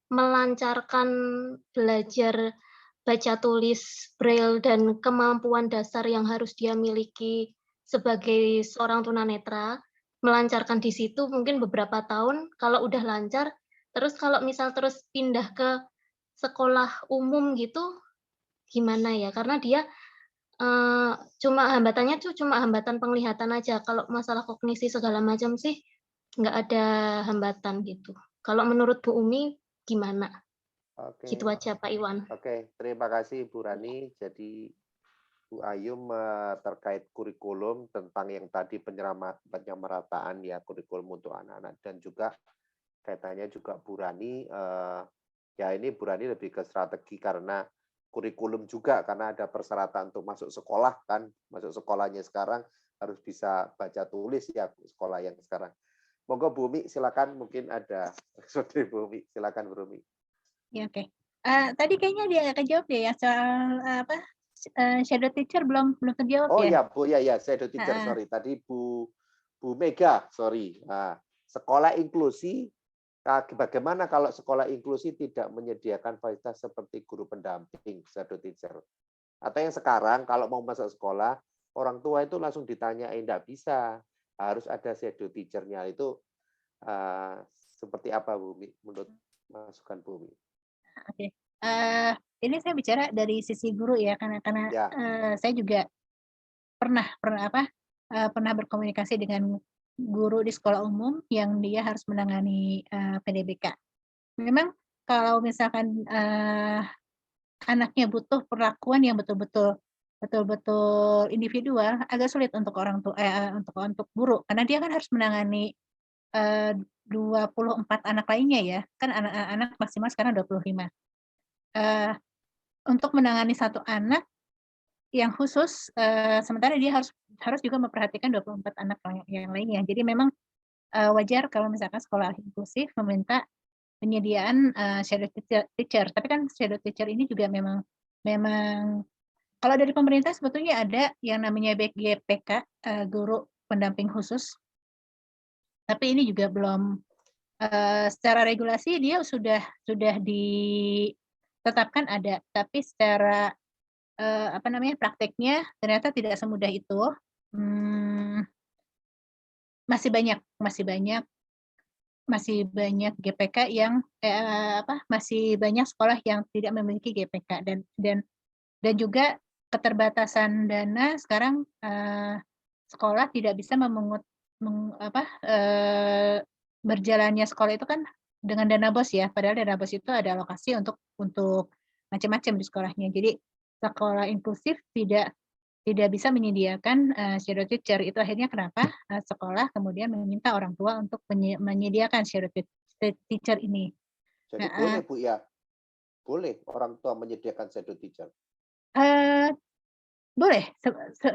melancarkan belajar baca tulis Braille dan kemampuan dasar yang harus dia miliki sebagai seorang tunanetra, melancarkan di situ mungkin beberapa tahun, kalau udah lancar, terus kalau misal terus pindah ke sekolah umum gitu, gimana ya? Karena dia hambatannya cuma hambatan penglihatan aja, kalau masalah kognisi segala macam sih nggak ada hambatan gitu. Kalau menurut Bu Umi gimana? Oke. Gitu aja Pak Iwan. Oke, terima kasih Bu Rani. Jadi Bu Ayum terkait kurikulum tentang yang tadi penyamarataan ya kurikulum untuk anak-anak, dan juga kaitannya juga Bu Rani, ya ini Bu Rani lebih ke strategi karena kurikulum juga, karena ada persyaratan untuk masuk sekolah kan, masuk sekolahnya sekarang harus bisa baca tulis ya sekolah yang sekarang. Monggo Bu Umi, silakan, mungkin ada saudari Bu Umi, silakan Bu Umi. Ya, oke. Tadi kayaknya dia kejawab deh ya soal shadow teacher belum terjawab Oh ya. ya Bu, ya shadow teacher, sorry. Tadi Bu Mega, sorry. Nah, sekolah inklusi, bagaimana kalau sekolah inklusi tidak menyediakan fasilitas seperti guru pendamping, shadow teacher? Atau yang sekarang kalau mau masuk sekolah, orang tua itu langsung ditanyain, enggak bisa, harus ada shadow teacher-nya. Itu seperti apa Bu Umi, menurut masukan Bu Umi? Oke. Ini saya bicara dari sisi guru ya, karena Ya. saya juga pernah berkomunikasi dengan guru di sekolah umum yang dia harus menangani PDBK. Memang kalau misalkan anaknya butuh perlakuan yang betul-betul individual, agak sulit untuk orang tua untuk guru, karena dia kan harus menangani 24 anak lainnya ya, kan anak maksimal sekarang 25. Untuk menangani satu anak yang khusus, sementara dia harus juga memperhatikan 24 anak yang lainnya. Jadi memang wajar kalau misalkan sekolah inklusif meminta penyediaan shadow teacher. Tapi kan shadow teacher ini juga memang kalau dari pemerintah sebetulnya ada yang namanya GPK, guru pendamping khusus. Tapi ini juga belum secara regulasi dia sudah ditetapkan ada, tapi secara prakteknya ternyata tidak semudah itu. Masih banyak GPK yang masih banyak sekolah yang tidak memiliki GPK, dan juga keterbatasan dana sekarang. Sekolah tidak bisa berjalannya sekolah itu kan dengan dana BOS ya, padahal dana BOS itu ada alokasi untuk macam-macam di sekolahnya. Jadi sekolah inklusif tidak bisa menyediakan shadow teacher. Itu akhirnya kenapa sekolah kemudian meminta orang tua untuk menyediakan shadow teacher ini. Jadi boleh Bu ya, boleh orang tua menyediakan shadow teacher? Boleh,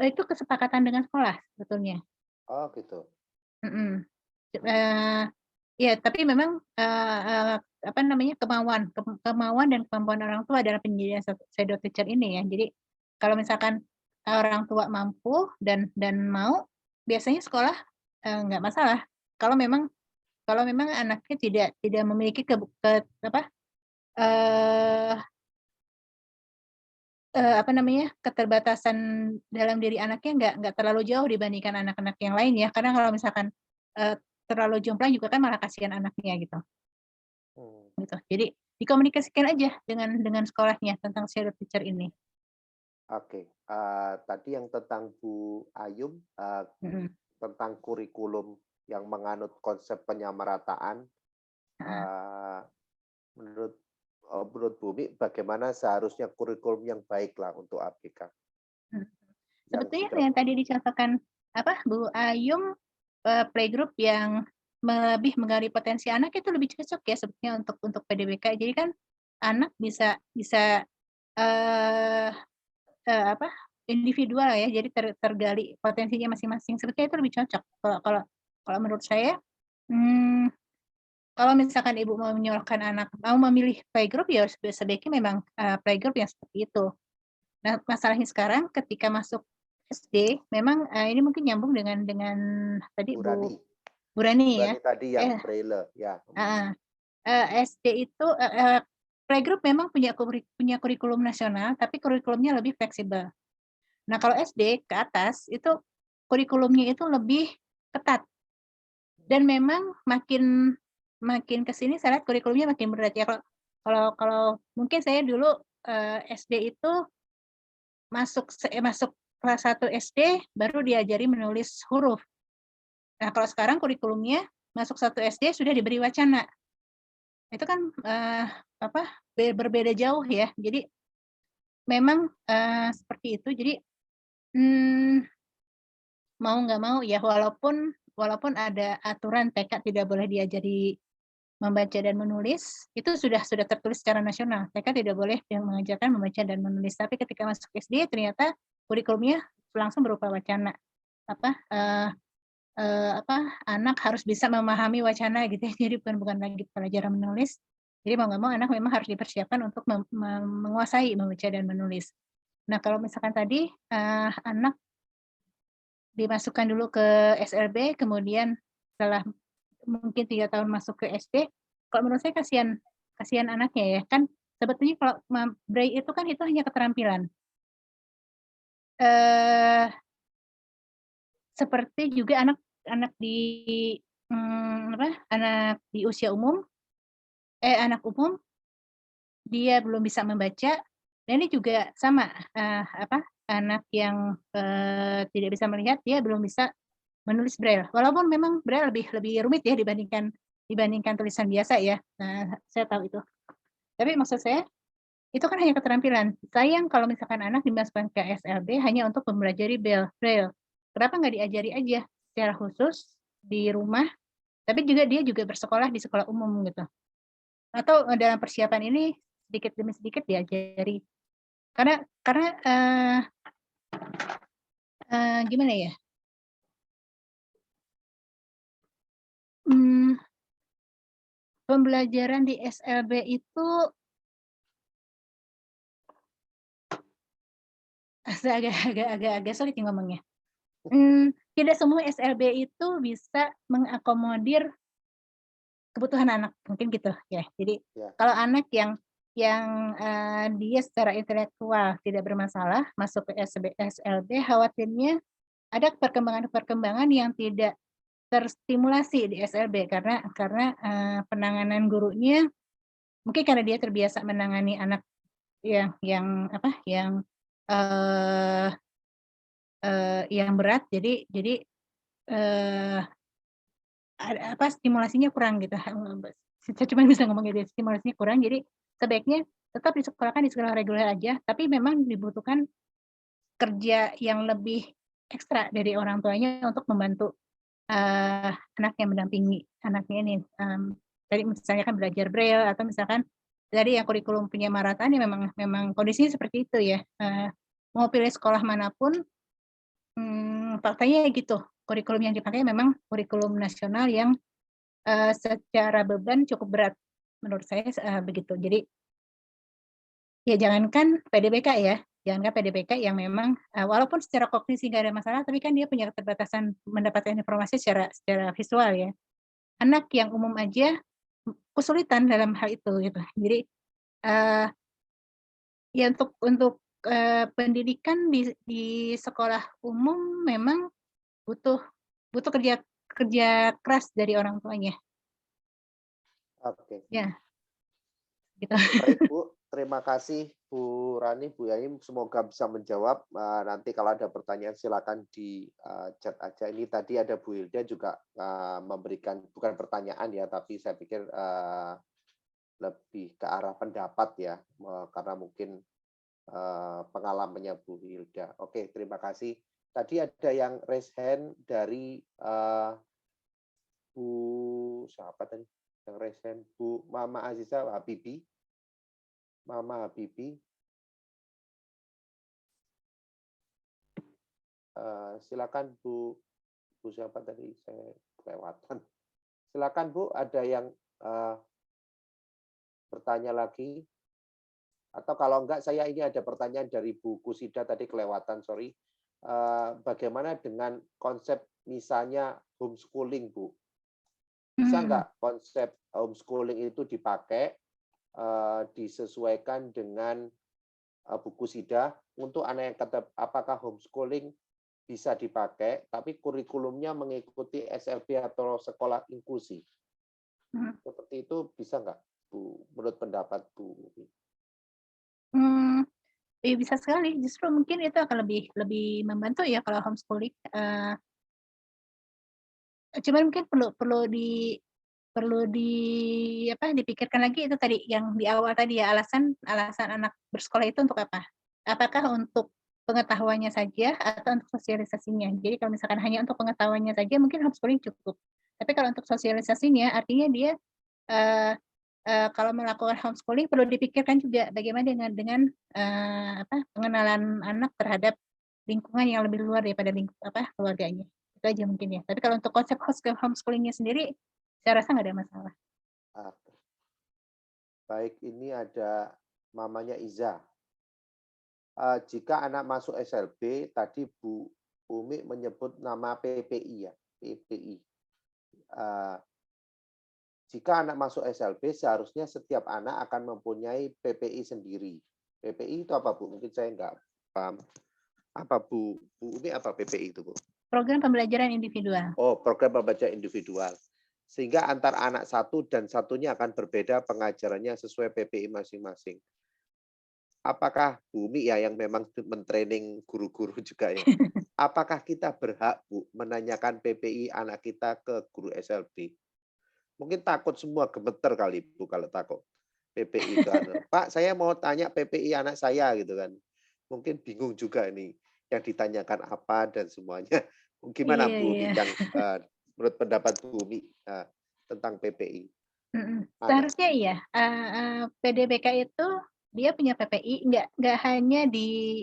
itu kesepakatan dengan sekolah sebetulnya. Oh gitu. Ya, tapi memang kemauan dan kemampuan orang tua dalam penyediaan shadow teacher ini ya. Jadi kalau misalkan orang tua mampu dan mau, biasanya sekolah nggak masalah. Kalau memang anaknya tidak memiliki keterbatasan dalam diri anaknya nggak terlalu jauh dibandingkan anak-anak yang lain ya. Karena kalau misalkan terlalu jomplang juga kan malah kasihan anaknya gitu. Gitu. Jadi dikomunikasikan aja dengan sekolahnya tentang shadow teacher ini. Oke. Tadi yang tentang Bu Ayum tentang kurikulum yang menganut konsep penyamarataan. Menurut Bu Umi, bagaimana seharusnya kurikulum yang baik lah untuk ABK? Sebetulnya yang tadi dicontohkan Bu Ayum, playgroup yang lebih menggali potensi anak itu lebih cocok ya sebetulnya untuk PDBK. Jadi kan anak bisa individual ya, jadi tergali potensinya masing-masing. Sebetulnya itu lebih cocok kalau menurut saya. Kalau misalkan ibu mau menyalurkan anak, mau memilih playgroup ya sebaiknya memang playgroup yang seperti itu. Nah, masalahnya sekarang ketika masuk SD, memang ini mungkin nyambung dengan tadi Bu Rani ya. Tadi yang braille ya. SD itu playgroup memang punya kurikulum nasional, tapi kurikulumnya lebih fleksibel. Nah, kalau SD ke atas itu kurikulumnya itu lebih ketat. Dan memang makin ke sini saya lihat kurikulumnya makin berat ya. Kalau mungkin saya dulu SD itu masuk kelas 1 SD baru diajari menulis huruf. Nah, kalau sekarang kurikulumnya masuk 1 SD sudah diberi wacana. Itu kan berbeda jauh ya. Jadi memang seperti itu. Jadi Mau nggak mau ya, walaupun ada aturan TK tidak boleh diajari membaca dan menulis, itu sudah tertulis secara nasional. TK tidak boleh yang mengajarkan membaca dan menulis, tapi ketika masuk SD ternyata kurikulumnya langsung berupa wacana. Anak harus bisa memahami wacana gitu ya, jadi bukan lagi pelajaran menulis. Jadi mau nggak mau anak memang harus dipersiapkan untuk menguasai membaca dan menulis. Nah, kalau misalkan tadi anak dimasukkan dulu ke SLB, kemudian setelah mungkin 3 tahun masuk ke SD, kalau menurut saya kasihan anaknya ya, kan sebetulnya kalau Braille itu kan itu hanya keterampilan. Seperti juga anak di anak di usia umum, anak umum, dia belum bisa membaca, dan ini juga sama, anak yang tidak bisa melihat, dia belum bisa menulis Braille. Walaupun memang Braille lebih rumit ya dibandingkan tulisan biasa ya. Nah, saya tahu itu. Tapi maksud saya, itu kan hanya keterampilan. Sayang kalau misalkan anak dimasukkan ke SLB hanya untuk mempelajari Braille. Kenapa nggak diajari aja secara khusus di rumah, tapi dia juga bersekolah di sekolah umum gitu. Atau dalam persiapan ini sedikit demi sedikit diajari. Karena gimana ya? Pembelajaran di SLB itu agak sulit ngomongnya. Tidak semua SLB itu bisa mengakomodir kebutuhan anak, mungkin gitu ya. Jadi kalau anak yang dia secara intelektual tidak bermasalah masuk ke SLB, khawatirnya ada perkembangan yang tidak terstimulasi di SLB karena penanganan gurunya mungkin karena dia terbiasa menangani anak yang berat, jadi stimulasinya kurang gitu. Saya cuma bisa ngomong gitu, stimulasinya kurang, jadi sebaiknya tetap disekolahkan di sekolah reguler aja, tapi memang dibutuhkan kerja yang lebih ekstra dari orang tuanya untuk membantu anak yang mendampingi anaknya ini. Tadi misalnya kan belajar Braille atau misalkan dari yang kurikulum penyamarataan ya memang kondisinya seperti itu ya. Mau pilih sekolah manapun, faktanya gitu. Kurikulum yang dipakai memang kurikulum nasional yang secara beban cukup berat menurut saya begitu. Jadi ya jangankan PDBK ya, yang memang walaupun secara kognisi nggak ada masalah, tapi kan dia punya keterbatasan mendapatkan informasi secara visual ya. Anak yang umum aja kesulitan dalam hal itu gitu. Jadi ya untuk pendidikan di sekolah umum memang butuh kerja keras dari orang tuanya. Oke. Ya, gitu. Baik Bu, terima kasih Bu Rani, Bu Yaim. Semoga bisa menjawab. Nanti kalau ada pertanyaan silakan di chat aja. Ini tadi ada Bu Hilda juga memberikan bukan pertanyaan ya, tapi saya pikir lebih ke arah pendapat ya, karena mungkin pengalamannya Bu Hilda. Oke, terima kasih. Tadi ada yang raise hand dari Bu siapa tadi? Yang raise hand Bu Mama Aziza Habibi. Mama Habibi. Silakan Bu siapa tadi? Saya kelewatan. Silakan Bu, ada yang bertanya lagi? Atau kalau enggak, saya ini ada pertanyaan dari Bu Kusida tadi kelewatan, sorry. Bagaimana dengan konsep misalnya homeschooling, Bu? Bisa enggak konsep homeschooling itu dipakai, disesuaikan dengan Bu Kusida untuk anak yang apakah homeschooling bisa dipakai, tapi kurikulumnya mengikuti SLB atau sekolah inklusi? Seperti itu bisa enggak, Bu? Menurut pendapat Bu? Ya bisa sekali, justru mungkin itu akan lebih membantu ya kalau homeschooling. Cuman mungkin perlu dipikirkan lagi itu tadi yang di awal tadi ya, alasan anak bersekolah itu untuk apa? Apakah untuk pengetahuannya saja atau untuk sosialisasinya. Jadi kalau misalkan hanya untuk pengetahuannya saja mungkin homeschooling cukup. Tapi kalau untuk sosialisasinya artinya dia kalau melakukan homeschooling perlu dipikirkan juga bagaimana dengan pengenalan anak terhadap lingkungan yang lebih luar daripada keluarganya. Itu aja mungkin ya. Tapi kalau untuk konsep homeschoolingnya sendiri saya rasa nggak ada masalah. Baik, ini ada mamanya Iza. Jika anak masuk SLB, tadi Bu Umi menyebut nama PPI ya, PPI. Jika anak masuk SLB, seharusnya setiap anak akan mempunyai PPI sendiri. PPI itu apa, Bu? Mungkin saya nggak paham. Apa, Bu Umi, apa PPI itu, Bu? Program pembelajaran individual. Oh, program pembelajaran individual. Sehingga antar anak satu dan satunya akan berbeda pengajarannya sesuai PPI masing-masing. Apakah Bu Umi ya yang memang mentraining guru-guru juga ya? Apakah kita berhak, Bu, menanyakan PPI anak kita ke guru SLB? Mungkin takut semua, gemeter kali Bu kalau takut PPI itu. Pak, saya mau tanya PPI anak saya gitu kan. Mungkin bingung juga ini yang ditanyakan apa dan semuanya. Gimana Bu Umi yang menurut pendapat Bu Umi tentang PPI? Seharusnya iya. PDBK itu dia punya PPI nggak hanya di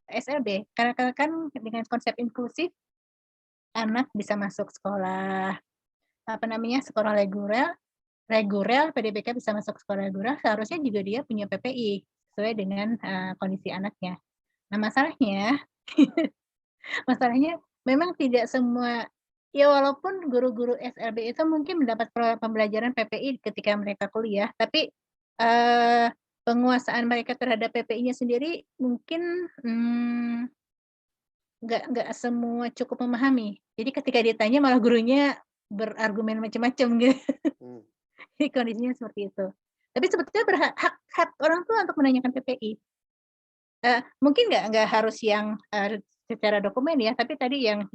SLB. Karena kan dengan konsep inklusif anak bisa masuk sekolah sekolah reguler, PDBK bisa masuk sekolah reguler, seharusnya juga dia punya PPI sesuai dengan kondisi anaknya. Nah masalahnya memang tidak semua, ya walaupun guru-guru SLB itu mungkin mendapat pembelajaran PPI ketika mereka kuliah, tapi penguasaan mereka terhadap PPI-nya sendiri mungkin nggak semua cukup memahami. Jadi ketika ditanya malah gurunya berargumen macam-macam gitu. Jadi kondisinya seperti itu. Tapi sebetulnya hak orang tua untuk menanyakan PPI. Mungkin nggak harus yang secara dokumen ya, tapi tadi yang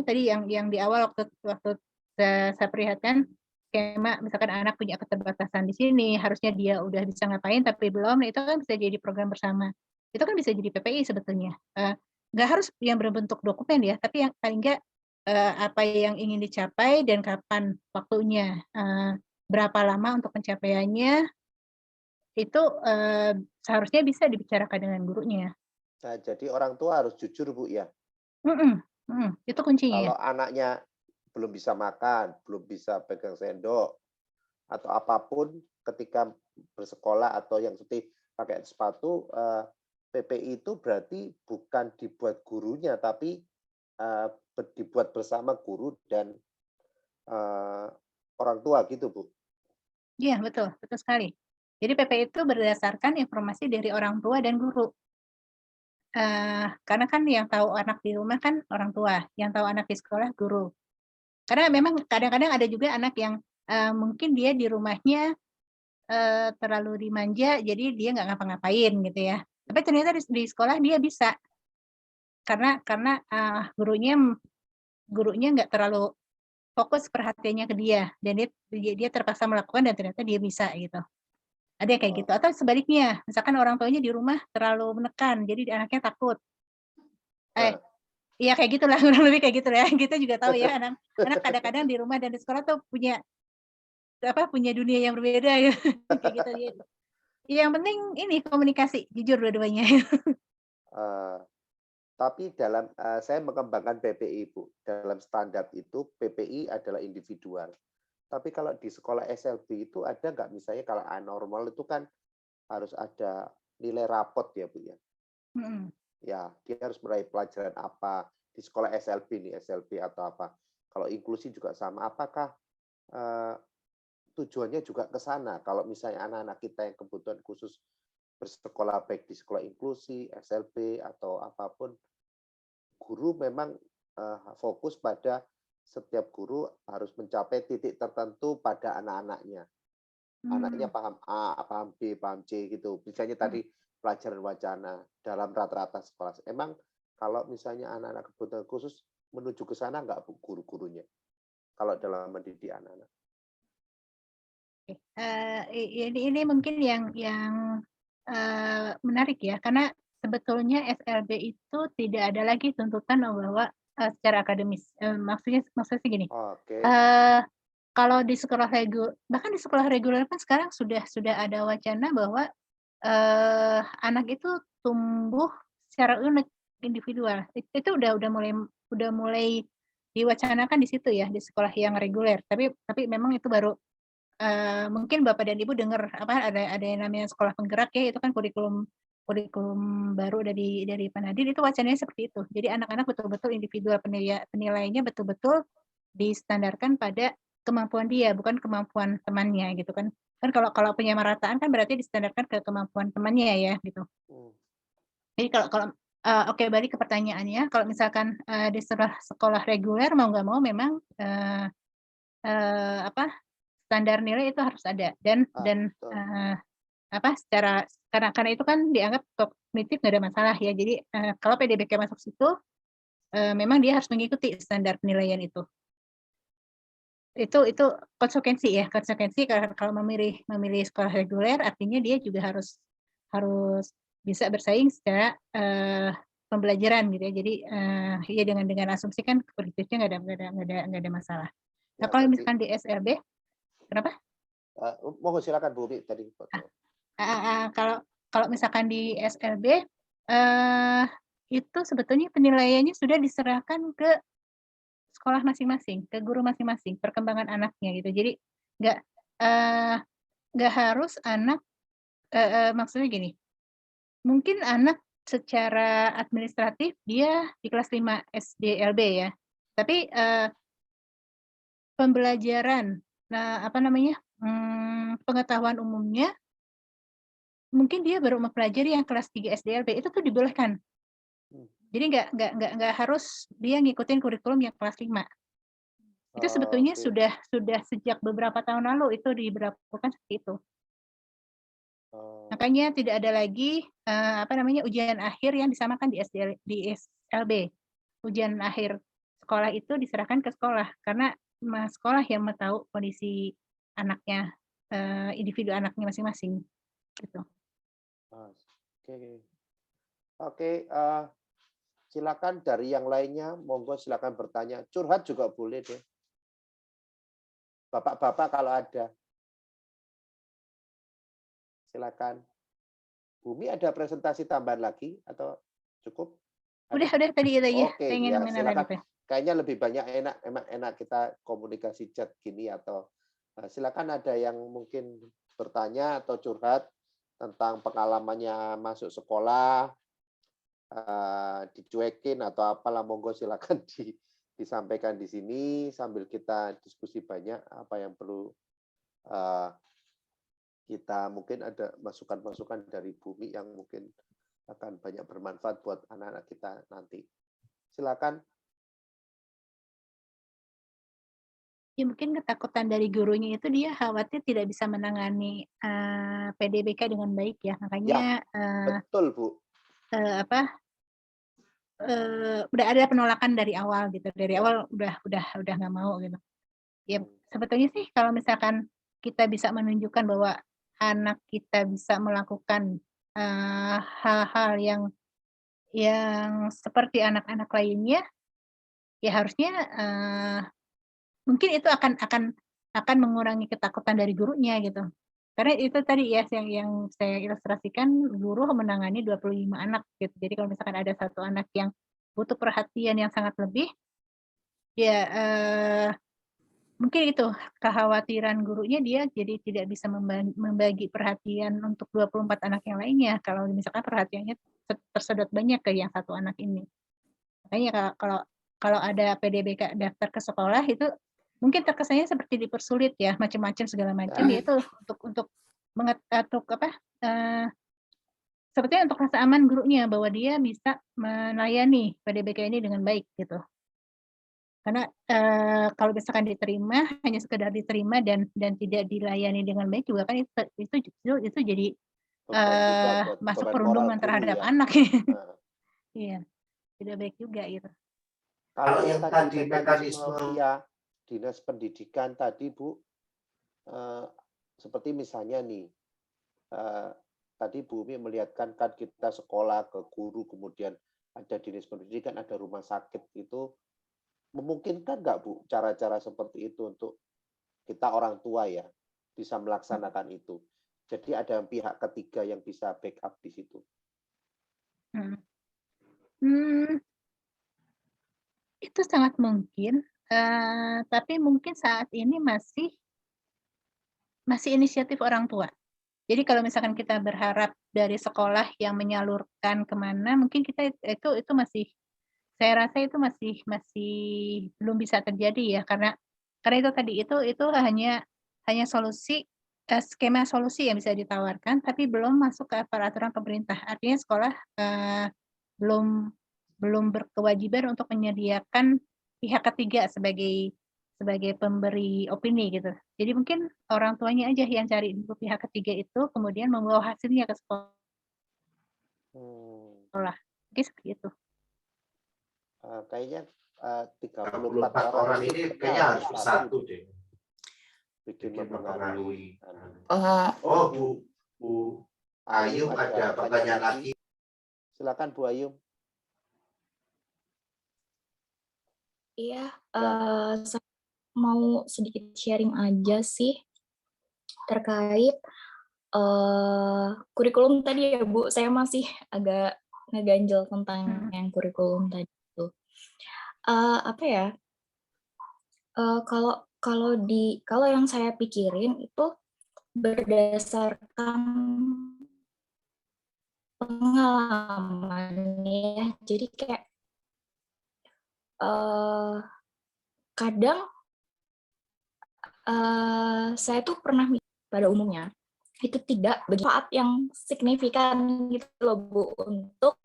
tadi yang di awal waktu saya perlihatkan skema, misalkan anak punya keterbatasan di sini, harusnya dia udah bisa ngapain tapi belum, itu kan bisa jadi program bersama. Itu kan bisa jadi PPI sebetulnya. Nggak harus yang berbentuk dokumen ya, tapi yang paling nggak apa yang ingin dicapai dan kapan waktunya, berapa lama untuk pencapaiannya, itu seharusnya bisa dibicarakan dengan gurunya. Nah, jadi orang tua harus jujur, Bu ya. Itu kuncinya. Kalau anaknya belum bisa makan, belum bisa pegang sendok, atau apapun ketika bersekolah atau yang seperti pakai sepatu, PPI itu berarti bukan dibuat gurunya, tapi dibuat bersama guru dan orang tua gitu, Bu. Iya, betul sekali. Jadi PPI itu berdasarkan informasi dari orang tua dan guru. Karena kan yang tahu anak di rumah kan orang tua, yang tahu anak di sekolah guru. Karena memang kadang-kadang ada juga anak yang mungkin dia di rumahnya terlalu dimanja, jadi dia nggak ngapa-ngapain gitu ya. Tapi ternyata di sekolah dia bisa, karena gurunya nggak terlalu fokus perhatiannya ke dia, dan dia terpaksa melakukan dan ternyata dia bisa gitu. Ada yang kayak gitu. Atau sebaliknya, misalkan orang tuanya di rumah terlalu menekan, jadi anaknya takut. Iya kayak gitulah, kurang lebih kayak gitu ya. Kita juga tahu ya anak kadang-kadang di rumah dan di sekolah tuh punya dunia yang berbeda ya. Kayak gitu. Yang penting ini komunikasi, jujur dua-duanya. Tapi dalam saya mengembangkan PPI, Bu. Dalam standar itu PPI adalah individual. Tapi kalau di sekolah SLB itu ada nggak, misalnya kalau anormal itu kan harus ada nilai rapot ya, Bu ya. Ya, dia harus meraih pelajaran apa di sekolah SLB atau apa. Kalau inklusi juga sama. Apakah tujuannya juga ke sana? Kalau misalnya anak-anak kita yang kebutuhan khusus bersekolah baik di sekolah inklusi, SLB atau apapun, guru memang fokus pada setiap guru harus mencapai titik tertentu pada anak-anaknya. Anaknya paham A, paham B, paham C gitu. Misalnya tadi pelajaran wacana dalam rata-rata sekolah. Emang kalau misalnya anak-anak kebutuhan khusus menuju ke sana nggak, Bu, guru-gurunya? Kalau dalam mendidik anak-anak. Ini mungkin yang menarik ya, karena sebetulnya SLB itu tidak ada lagi tuntutan bahwa secara akademis. Maksudnya sih gini, Oke. kalau di sekolah bahkan di sekolah reguler kan sekarang sudah ada wacana bahwa anak itu tumbuh secara unik, individual. Itu udah mulai diwacanakan di situ ya, di sekolah yang reguler. Tapi memang itu baru mungkin Bapak dan Ibu dengar ada yang namanya sekolah penggerak ya, itu kan kurikulum baru dari Pak Nadiem, itu wacananya seperti itu. Jadi anak-anak betul-betul individual, penilaiannya betul-betul distandarkan pada kemampuan dia, bukan kemampuan temannya gitu kan. Kan kalau penyamarataan kan berarti distandarkan ke kemampuan temannya ya gitu. Jadi kalau oke, balik ke pertanyaannya, kalau misalkan di sekolah reguler mau nggak mau memang standar nilai itu harus ada dan secara karena itu kan dianggap kognitif nggak ada masalah ya. Jadi kalau PDBK masuk situ memang dia harus mengikuti standar penilaian itu. Itu konsekuensi kalau memilih sekolah reguler, artinya dia juga harus bisa bersaing secara pembelajaran gitu ya. Jadi ya dengan asumsi kan kognitifnya nggak ada masalah. Nah, kalau misalkan di SLB, kenapa? Mohon silakan Bu Umi tadi. Kalau misalkan di SLB itu sebetulnya penilaiannya sudah diserahkan ke sekolah masing-masing, ke guru masing-masing, perkembangan anaknya gitu. Jadi nggak harus anak, maksudnya gini, mungkin anak secara administratif dia di kelas 5 SDLB ya, tapi pembelajaran, pengetahuan umumnya mungkin dia baru mempelajari yang kelas 3 SDLB, itu tuh dibolehkan. Jadi nggak harus dia ngikutin kurikulum yang kelas 5. Itu sebetulnya sudah sejak beberapa tahun lalu itu diberlakukan seperti itu. Makanya tidak ada lagi ujian akhir yang disamakan di SLB. Ujian akhir sekolah itu diserahkan ke sekolah karena sekolah yang mau tahu kondisi anaknya, individu anaknya masing-masing gitu. Oke, silakan dari yang lainnya, monggo silakan bertanya. Curhat juga boleh deh. Bapak-bapak kalau ada. Silakan. Bumi ada presentasi tambahan lagi atau cukup? Udah tadi itu ya. Oke, ya, silakan. Kayaknya lebih banyak enak kita komunikasi chat gini atau silakan ada yang mungkin bertanya atau curhat tentang pengalamannya masuk sekolah, dicuekin atau apalah, monggo silakan disampaikan di sini sambil kita diskusi banyak apa yang perlu kita mungkin ada masukan-masukan dari Bumi yang mungkin akan banyak bermanfaat buat anak-anak kita nanti. Silakan. Ya mungkin ketakutan dari gurunya itu dia khawatir tidak bisa menangani PDBK dengan baik ya, makanya betul Bu. Udah ada penolakan dari awal gitu, dari awal udah nggak mau gitu. Ya sebetulnya sih kalau misalkan kita bisa menunjukkan bahwa anak kita bisa melakukan hal-hal yang seperti anak-anak lainnya, ya harusnya mungkin itu akan mengurangi ketakutan dari gurunya gitu. Karena itu tadi ya yang saya ilustrasikan, guru menangani 25 anak gitu. Jadi kalau misalkan ada satu anak yang butuh perhatian yang sangat lebih, ya mungkin itu kekhawatiran gurunya, dia jadi tidak bisa membagi perhatian untuk 24 anak yang lainnya kalau misalkan perhatiannya tersedot banyak ke yang satu anak ini. Makanya kalau ada PDBK daftar ke sekolah itu mungkin terkesannya seperti dipersulit ya, macam-macam segala macam, yaitu untuk sebetulnya untuk rasa aman gurunya bahwa dia bisa melayani PDBK ini dengan baik gitu. Karena kalau misalkan diterima, hanya sekedar diterima dan tidak dilayani dengan baik juga kan itu jadi masuk perundungan terhadap anak. Iya, tidak baik juga gitu. Kalau yang tadi mekanisme ya Dinas Pendidikan tadi Bu, seperti misalnya nih, tadi Bu Umi melihatkan kan kita sekolah ke guru, kemudian ada dinas pendidikan, ada rumah sakit, itu memungkinkan nggak Bu cara-cara seperti itu untuk kita orang tua ya bisa melaksanakan itu? Jadi ada pihak ketiga yang bisa backup di situ. Itu sangat mungkin, tapi mungkin saat ini masih inisiatif orang tua. Jadi kalau misalkan kita berharap dari sekolah yang menyalurkan kemana, mungkin kita itu masih, saya rasa itu masih belum bisa terjadi ya, karena itu tadi itu hanya solusi, skema solusi yang bisa ditawarkan, tapi belum masuk ke peraturan pemerintah. Artinya sekolah belum berkewajiban untuk menyediakan pihak ketiga sebagai pemberi opini gitu. Jadi mungkin orang tuanya aja yang cari dulu pihak ketiga itu, kemudian membawa hasilnya ke sekolah. Mungkin seperti itu. Kayaknya 34 34 orang ini kayaknya harus bersatu deh. bikin mempengaruhi. Bu Ayu ada pertanyaan lagi. Silakan Bu Ayu. Iya, saya mau sedikit sharing aja sih terkait kurikulum tadi ya Bu. Saya masih agak ngeganjel tentang yang kurikulum tadi itu. Apa ya? Kalau yang saya pikirin itu berdasarkan pengalaman ya. Jadi kayak kadang saya tuh pernah pada umumnya itu tidak begitu manfaat yang signifikan gitu loh Bu untuk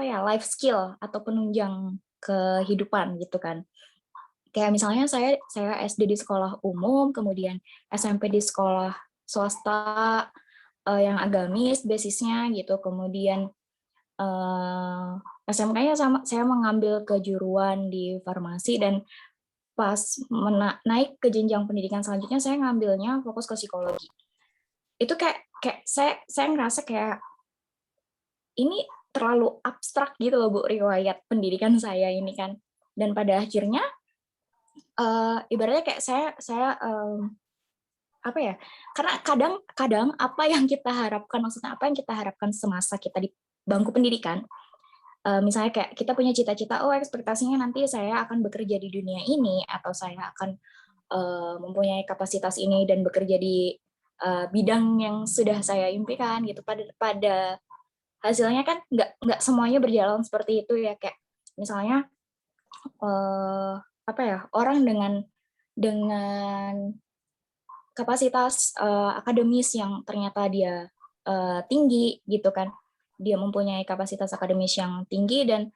life skill atau penunjang kehidupan gitu kan. Kayak misalnya saya SD di sekolah umum, kemudian SMP di sekolah swasta yang agamis basisnya gitu, kemudian SMK-nya saya mengambil kejuruan di farmasi, dan pas naik ke jenjang pendidikan selanjutnya saya ngambilnya fokus ke psikologi. Itu kayak saya ngerasa kayak ini terlalu abstrak gitu loh Bu, riwayat pendidikan saya ini kan. Dan pada akhirnya ibaratnya kayak saya karena kadang apa yang kita harapkan, maksudnya apa yang kita harapkan semasa kita di bangku pendidikan, misalnya kayak kita punya cita-cita, ekspektasinya nanti saya akan bekerja di dunia ini, atau saya akan mempunyai kapasitas ini dan bekerja di bidang yang sudah saya impikan gitu. Pada hasilnya kan nggak semuanya berjalan seperti itu ya. Kayak misalnya orang dengan kapasitas akademis yang ternyata dia tinggi gitu kan, dia mempunyai kapasitas akademis yang tinggi dan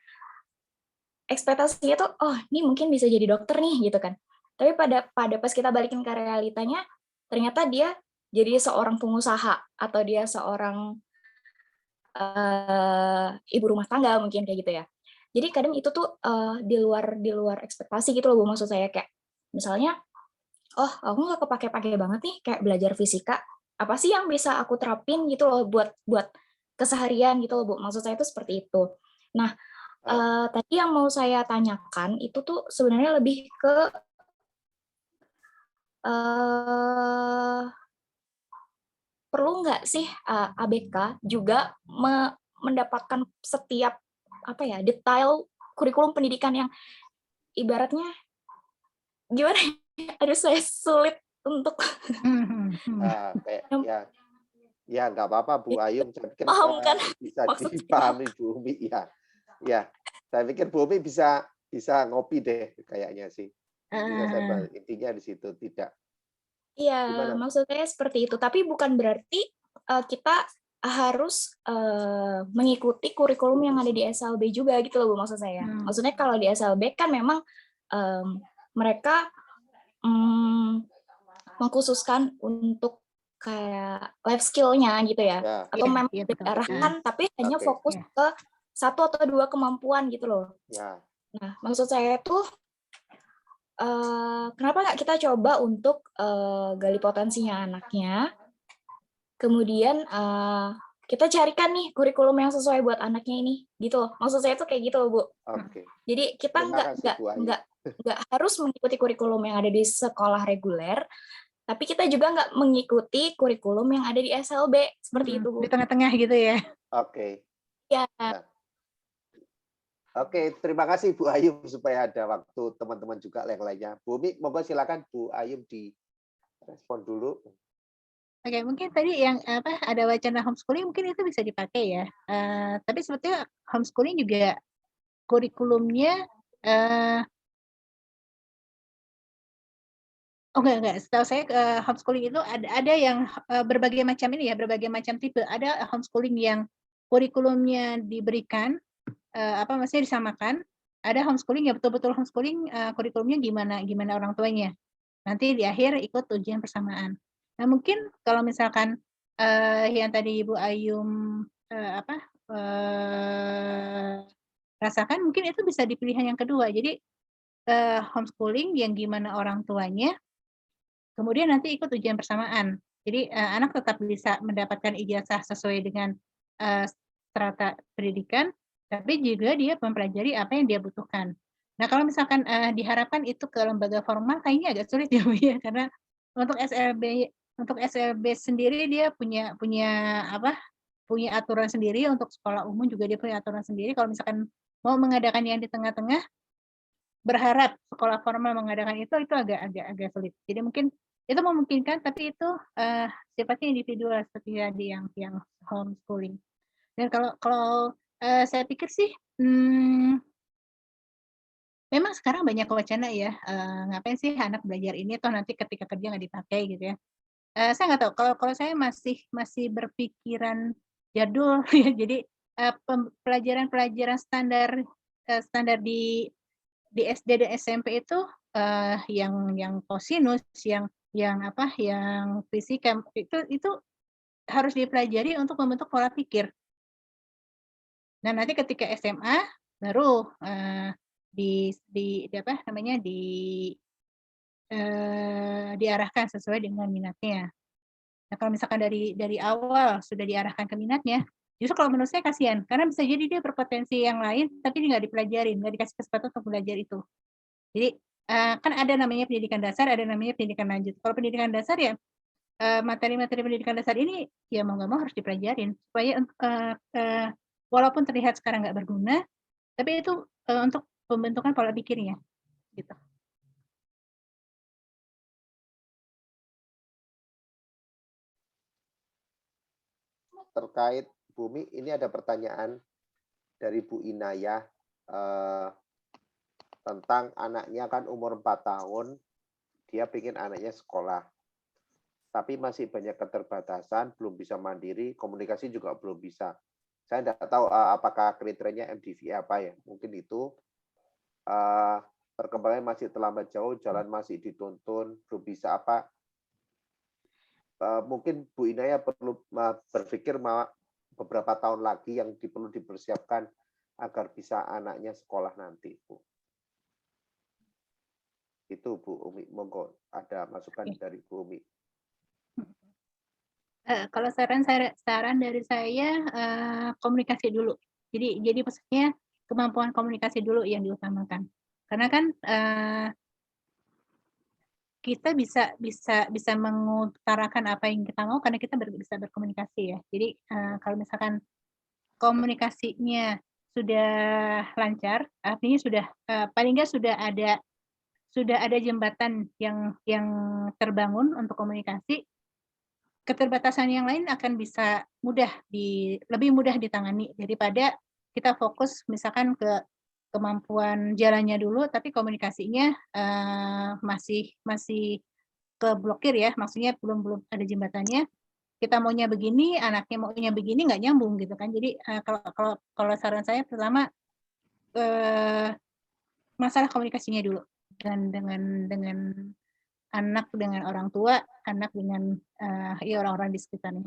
ekspektasinya tuh ini mungkin bisa jadi dokter nih gitu kan, tapi pada pas kita balikin ke realitanya ternyata dia jadi seorang pengusaha atau dia seorang ibu rumah tangga mungkin kayak gitu ya. Jadi kadang itu tuh di luar ekspektasi gitu loh Bu, maksud saya kayak misalnya aku nggak kepake-pake banget nih kayak belajar fisika, apa sih yang bisa aku terapin gitu loh buat keseharian gitu loh Bu, maksud saya itu seperti itu. Nah tadi yang mau saya tanyakan itu tuh sebenarnya lebih ke perlu nggak sih ABK juga mendapatkan setiap detail kurikulum pendidikan yang ibaratnya gimana aduh saya sulit untuk ya nggak apa-apa Bu Ayu, saya pikir bisa dipahami Bu Umi ya saya pikir Bu Umi bisa ngopi deh kayaknya sih. Intinya di situ tidak. Iya, maksud saya seperti itu, tapi bukan berarti kita harus mengikuti kurikulum yang ada di SLB juga gitu loh Bu, maksud saya. Maksudnya kalau di SLB kan memang mereka mengkhususkan untuk kayak life skill-nya gitu ya, atau memang diarahkan tapi hanya fokus ke 1 atau 2 kemampuan gitu loh. Nah, maksud saya tuh kenapa nggak kita coba untuk gali potensinya anaknya, Kemudian kita carikan nih kurikulum yang sesuai buat anaknya ini, gitu. Maksud saya tuh kayak gitu loh, Bu. Oke. Jadi kita Terima kasih, Bu Ayu. nggak harus mengikuti kurikulum yang ada di sekolah reguler, tapi kita juga nggak mengikuti kurikulum yang ada di SLB, seperti itu, Bu. Di tengah-tengah gitu ya. Oke. Ya. Nah. Oke, terima kasih Bu Ayu, supaya ada waktu teman-teman juga yang lainnya. Bu Umi, monggo silakan Bu Ayu direspon dulu. Oke, mungkin tadi yang ada wacana homeschooling mungkin itu bisa dipakai ya. Tapi sebetulnya homeschooling juga kurikulumnya enggak. Setahu saya homeschooling itu ada yang berbagai macam ini ya, berbagai macam tipe. Ada homeschooling yang kurikulumnya diberikan maksudnya disamakan. Ada homeschooling yang betul-betul homeschooling kurikulumnya gimana orang tuanya. Nanti di akhir ikut ujian persamaan. Nah, mungkin kalau misalkan yang tadi Ibu Ayum rasakan, mungkin itu bisa di pilihan yang kedua. Jadi homeschooling yang gimana orang tuanya, kemudian nanti ikut ujian persamaan. Jadi anak tetap bisa mendapatkan ijazah sesuai dengan strata pendidikan, tapi juga dia mempelajari apa yang dia butuhkan. Nah, kalau misalkan diharapkan itu ke lembaga formal, kayaknya agak sulit ya, Bu ya, karena untuk SLB sendiri dia punya aturan sendiri, untuk sekolah umum juga dia punya aturan sendiri. Kalau misalkan mau mengadakan yang di tengah-tengah, berharap sekolah formal mengadakan itu agak sulit. Jadi mungkin itu memungkinkan, tapi itu sifatnya individual seperti tadi yang homeschooling. Dan kalau saya pikir sih, memang sekarang banyak wacana ya, ngapain sih anak belajar ini, toh nanti ketika kerja nggak dipakai gitu ya. Saya nggak tahu, kalau saya masih berpikiran jadul ya, jadi pelajaran-pelajaran standar di SD dan SMP itu yang kosinus, yang fisika, itu harus dipelajari untuk membentuk pola pikir. Nah, nanti ketika SMA baru diarahkan sesuai dengan minatnya. Nah, kalau misalkan dari awal sudah diarahkan ke minatnya, justru kalau menurut saya kasihan, karena bisa jadi dia berpotensi yang lain, tapi dia nggak dipelajarin, nggak dikasih kesempatan untuk belajar itu. Jadi kan ada namanya pendidikan dasar, ada namanya pendidikan lanjut. Kalau pendidikan dasar ya materi-materi pendidikan dasar ini ya mau nggak mau harus dipelajarin supaya walaupun terlihat sekarang nggak berguna, tapi itu untuk pembentukan pola pikirnya, gitu. Terkait Bumi, ini ada pertanyaan dari Bu Inayah tentang anaknya kan umur 4 tahun, dia ingin anaknya sekolah. Tapi masih banyak keterbatasan, belum bisa mandiri, komunikasi juga belum bisa. Saya tidak tahu apakah kriterianya MDV apa ya. Mungkin itu perkembangannya masih terlambat jauh, jalan masih dituntun, belum bisa apa. Mungkin Bu Inayah perlu berpikir beberapa tahun lagi yang perlu dipersiapkan agar bisa anaknya sekolah nanti, Bu. Itu Bu Umi, monggo ada masukan dari Bu Umi. Kalau saran dari saya komunikasi dulu. Jadi maksudnya kemampuan komunikasi dulu yang diutamakan. Karena kan kita bisa mengutarakan apa yang kita mau karena kita bisa berkomunikasi ya. Jadi kalau misalkan komunikasinya sudah lancar, artinya sudah paling nggak sudah ada jembatan yang terbangun untuk komunikasi, keterbatasan yang lain akan bisa lebih mudah ditangani daripada kita fokus misalkan ke kemampuan jalannya dulu, tapi komunikasinya masih keblokir ya, maksudnya belum ada jembatannya. Kita maunya begini, anaknya maunya begini, nggak nyambung gitu kan. Jadi kalau saran saya pertama masalah komunikasinya dulu dengan anak, dengan orang tua, anak dengan orang-orang di sekitarnya.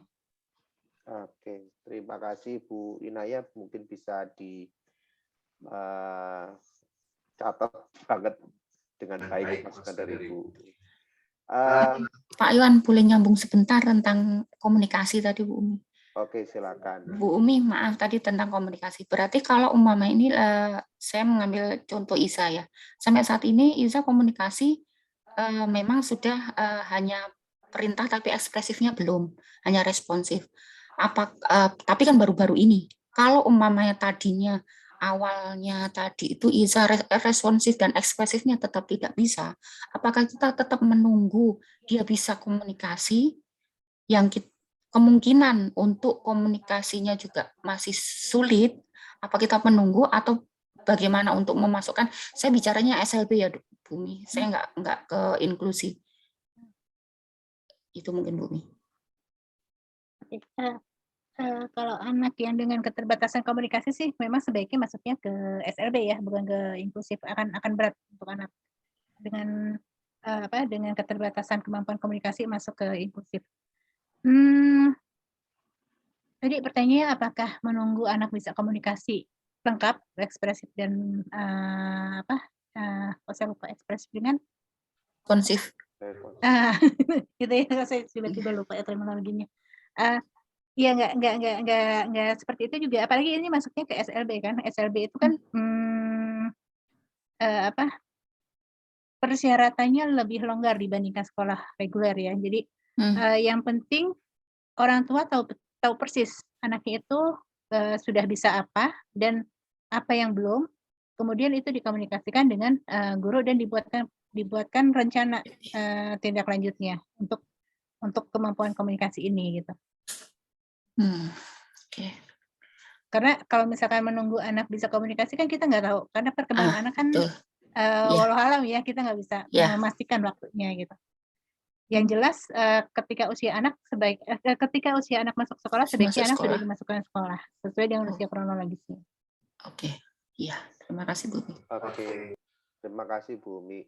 Oke, terima kasih Bu Inayah, mungkin bisa catat banget dengan baik masukan dari Bu. Pak Iwan boleh nyambung sebentar tentang komunikasi tadi Bu Umi. Oke, silakan. Bu Umi, maaf tadi tentang komunikasi. Berarti kalau umpama ini saya mengambil contoh Isa ya. Sampai saat ini Isa komunikasi memang sudah hanya perintah tapi ekspresifnya belum, hanya responsif. Tapi kan baru-baru ini. Kalau umpamanya tadinya awalnya tadi itu Isa responsif dan ekspresifnya tetap tidak bisa, apakah kita tetap menunggu dia bisa komunikasi yang kemungkinan untuk komunikasinya juga masih sulit, apa kita menunggu atau bagaimana untuk memasukkan, saya bicaranya SLB ya Bumi, saya nggak ke inklusi. Itu mungkin Bumi. Kalau anak yang dengan keterbatasan komunikasi sih memang sebaiknya masuknya ke SLB ya, bukan ke inklusif. Akan berat untuk anak dengan dengan keterbatasan kemampuan komunikasi masuk ke inklusif. Tadi pertanyaannya apakah menunggu anak bisa komunikasi lengkap, ekspresif dan saya lupa ekspresif dengan responsif. Gitu ya, saya tiba-tiba lupa ya terminologinya. Ya nggak seperti itu juga, apalagi ini masuknya ke SLB kan. SLB itu kan persyaratannya lebih longgar dibandingkan sekolah reguler ya. Jadi yang penting orang tua tahu persis anaknya itu sudah bisa apa dan apa yang belum. Kemudian itu dikomunikasikan dengan guru dan dibuatkan rencana tindak lanjutnya untuk kemampuan komunikasi ini gitu. Okay. Karena kalau misalkan menunggu anak bisa komunikasi kan kita nggak tahu, karena perkembangan anak kan walau alam ya, kita nggak bisa memastikan waktunya gitu. Yang jelas ketika usia anak masuk sekolah sebaiknya anak sudah dimasukkan sekolah sesuai dengan usia kronologisnya. Oke, iya, terima kasih Bu. Oke, terima kasih Bu Umi.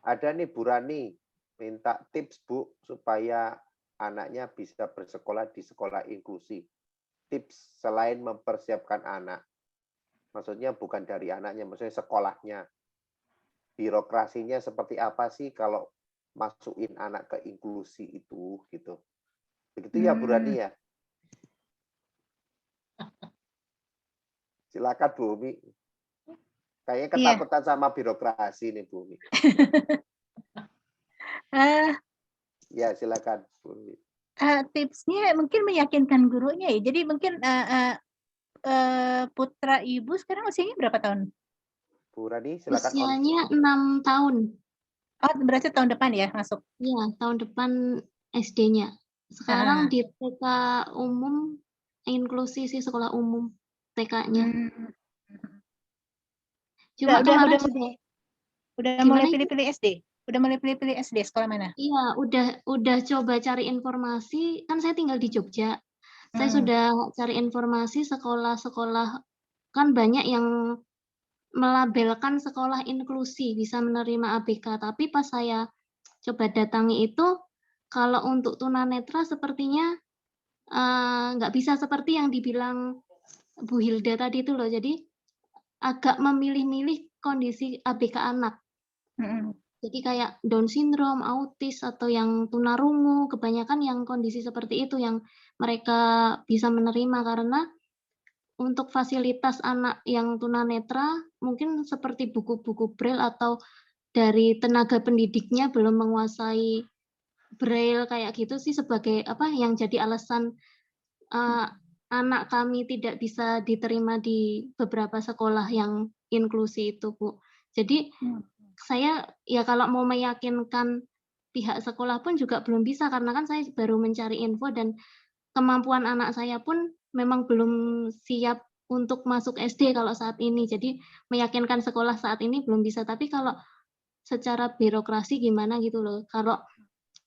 Ada nih Bu Rani minta tips Bu supaya anaknya bisa bersekolah di sekolah inklusi. Tips selain mempersiapkan anak, maksudnya bukan dari anaknya, maksudnya sekolahnya. Birokrasinya seperti apa sih kalau masukin anak ke inklusi itu gitu. Begitu ya Bu Rani ya. Silakan Bu Umi. Kayaknya ketakutan sama birokrasi nih Bu Umi. Ya silakan Bu Umi. Tipsnya mungkin meyakinkan gurunya ya. Jadi mungkin putra Ibu sekarang usianya berapa tahun? Bu Rani silakan. Usianya 6 tahun. Oh, berarti tahun depan ya masuk? Iya, tahun depan SD-nya. Sekarang di TK umum, inklusi sih, sekolah umum TK-nya. Cuma udah mulai pilih-pilih SD? Udah mulai pilih-pilih SD, sekolah mana? Iya, udah coba cari informasi, kan saya tinggal di Jogja. Saya sudah cari informasi sekolah-sekolah, kan banyak yang melabelkan sekolah inklusi, bisa menerima ABK. Tapi pas saya coba datangi itu, kalau untuk tunanetra sepertinya nggak bisa seperti yang dibilang Bu Hilda tadi itu loh. Jadi agak memilih-milih kondisi ABK anak. Jadi kayak Down syndrome, autis, atau yang tunarungu, kebanyakan yang kondisi seperti itu yang mereka bisa menerima, karena untuk fasilitas anak yang tunanetra mungkin seperti buku-buku braille atau dari tenaga pendidiknya belum menguasai braille kayak gitu sih, sebagai yang jadi alasan anak kami tidak bisa diterima di beberapa sekolah yang inklusi itu, Bu. Jadi saya ya kalau mau meyakinkan pihak sekolah pun juga belum bisa, karena kan saya baru mencari info dan kemampuan anak saya pun memang belum siap untuk masuk SD kalau saat ini. Jadi meyakinkan sekolah saat ini belum bisa. Tapi kalau secara birokrasi gimana gitu loh. Kalau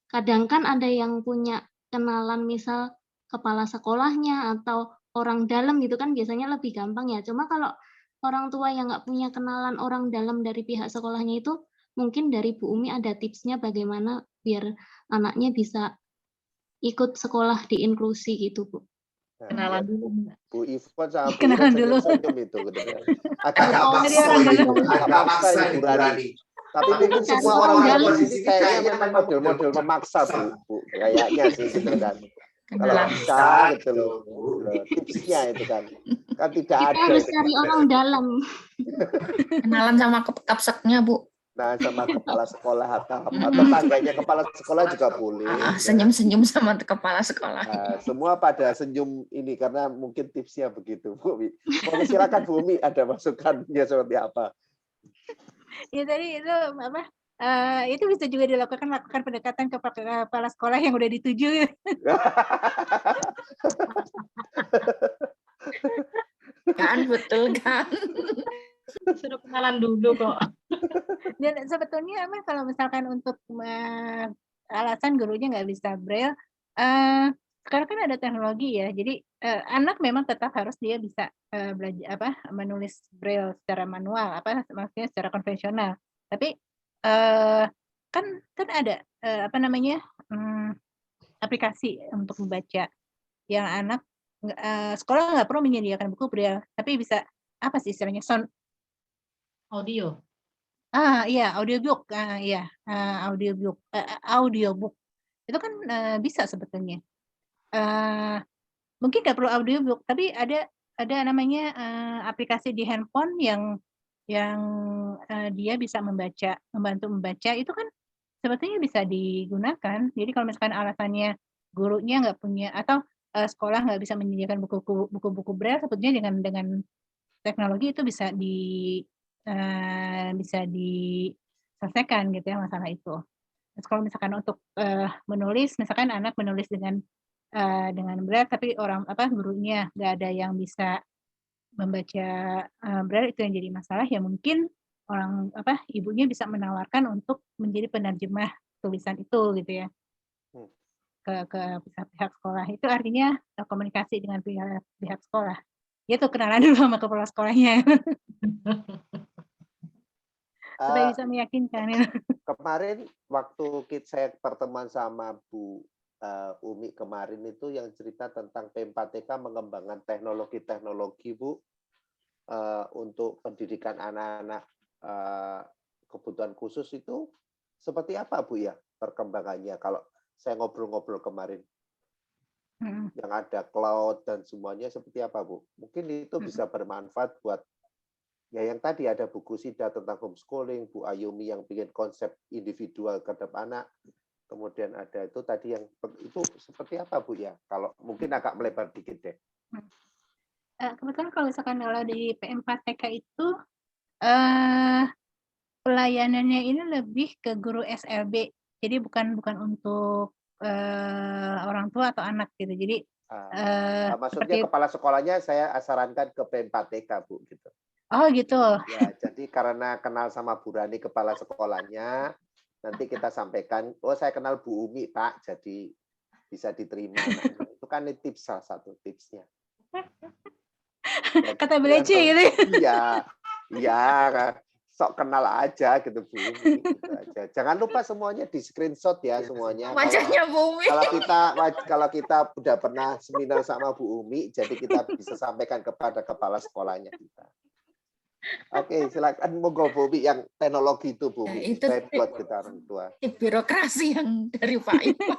kadang kan ada yang punya kenalan misal kepala sekolahnya atau orang dalam gitu kan biasanya lebih gampang ya. Cuma kalau orang tua yang nggak punya kenalan orang dalam dari pihak sekolahnya itu, mungkin dari Bu Umi ada tipsnya bagaimana biar anaknya bisa ikut sekolah di inklusi gitu, Bu. Kenalan dulu. Bu Ivon sama Bu Kenalan dulu. senyum itu. Agak maksa Bu Rani. Tapi mungkin Cari semua orang orang dalam. tua di sini kayaknya memang model-model memaksa, Bu. Kayaknya sih gitu kan. Kalau Kenalan. bisa gitu loh, tipsnya itu kan tidak Kita ada. harus Itu. cari orang dalam. Kenalan sama kapseknya, Bu. Nah, sama kepala sekolah atau tangganya kepala sekolah juga boleh. Senyum-senyum sama kepala sekolah. Nah, semua pada senyum ini karena mungkin tipsnya begitu, Bu. Oke, silakan Bu Umi, ada masukannya seperti apa? Ya tadi itu apa? Itu bisa juga lakukan pendekatan ke kepala sekolah yang udah dituju. Kan betul kan? Sudah kenalan dulu kok. Dan sebetulnya emang kalau misalkan untuk alasan gurunya nggak bisa braille, sekarang kan ada teknologi ya. Jadi anak memang tetap harus dia bisa belajar menulis braille secara manual, maksudnya secara konvensional. Tapi kan ada aplikasi untuk membaca yang anak sekolah nggak perlu menyediakan buku braille, tapi bisa apa sih istilahnya Audio. Iya, audiobook, iya, audiobook. Itu kan bisa sebetulnya. Mungkin nggak perlu audiobook, tapi ada namanya aplikasi di handphone yang dia bisa membantu membaca, itu kan sebetulnya bisa digunakan. Jadi kalau misalkan alasannya gurunya nggak punya atau sekolah nggak bisa menyediakan buku-buku braille, sebetulnya dengan teknologi itu bisa diselesaikan gitu ya masalah itu. Terus kalau misalkan untuk menulis, misalkan anak menulis dengan braille tapi gurunya nggak ada yang bisa membaca braille, itu yang jadi masalah ya, mungkin ibunya bisa menawarkan untuk menjadi penerjemah tulisan itu gitu ya ke pihak sekolah. Itu artinya komunikasi dengan pihak sekolah. Itu kenalan dulu sama kepala sekolahnya. Supaya bisa meyakinkan. Kemarin waktu saya pertemuan sama Bu Umi kemarin itu yang cerita tentang P4TK mengembangkan teknologi-teknologi, Bu, untuk pendidikan anak-anak kebutuhan khusus itu seperti apa, Bu, ya perkembangannya kalau saya ngobrol-ngobrol kemarin? Yang ada cloud dan semuanya seperti apa, Bu? Mungkin itu bisa bermanfaat buat ya yang tadi ada buku Sida tentang homeschooling, Bu Ayumi yang bikin konsep individual terhadap anak. Kemudian ada itu tadi yang itu seperti apa, Bu, ya? Kalau mungkin agak melebar dikit deh. Kebetulan kalau misalkan di P4TK itu pelayanannya ini lebih ke guru SLB. Jadi bukan untuk orang tua atau anak gitu. Jadi maksudnya kepala sekolahnya saya sarankan ke P4TK, Bu, gitu. Oh gitu. Ya, jadi karena kenal sama Bu Rani kepala sekolahnya, nanti kita sampaikan, saya kenal Bu Umi, Pak, jadi bisa diterima. Nah, itu kan tips, salah satu tipsnya. Kata belajar gitu. Iya, sok kenal aja gitu, Bu Umi. Gitu aja. Jangan lupa semuanya di screenshot ya semuanya. Wajahnya Bu Umi. Kalau kita udah pernah seminar sama Bu Umi, jadi kita bisa sampaikan kepada kepala sekolahnya kita. Oke, silakan monggo Bu Umi yang teknologi itu, Bu Umi. Itu buat kita orang tua. Birokrasi yang dari Pak Ibu.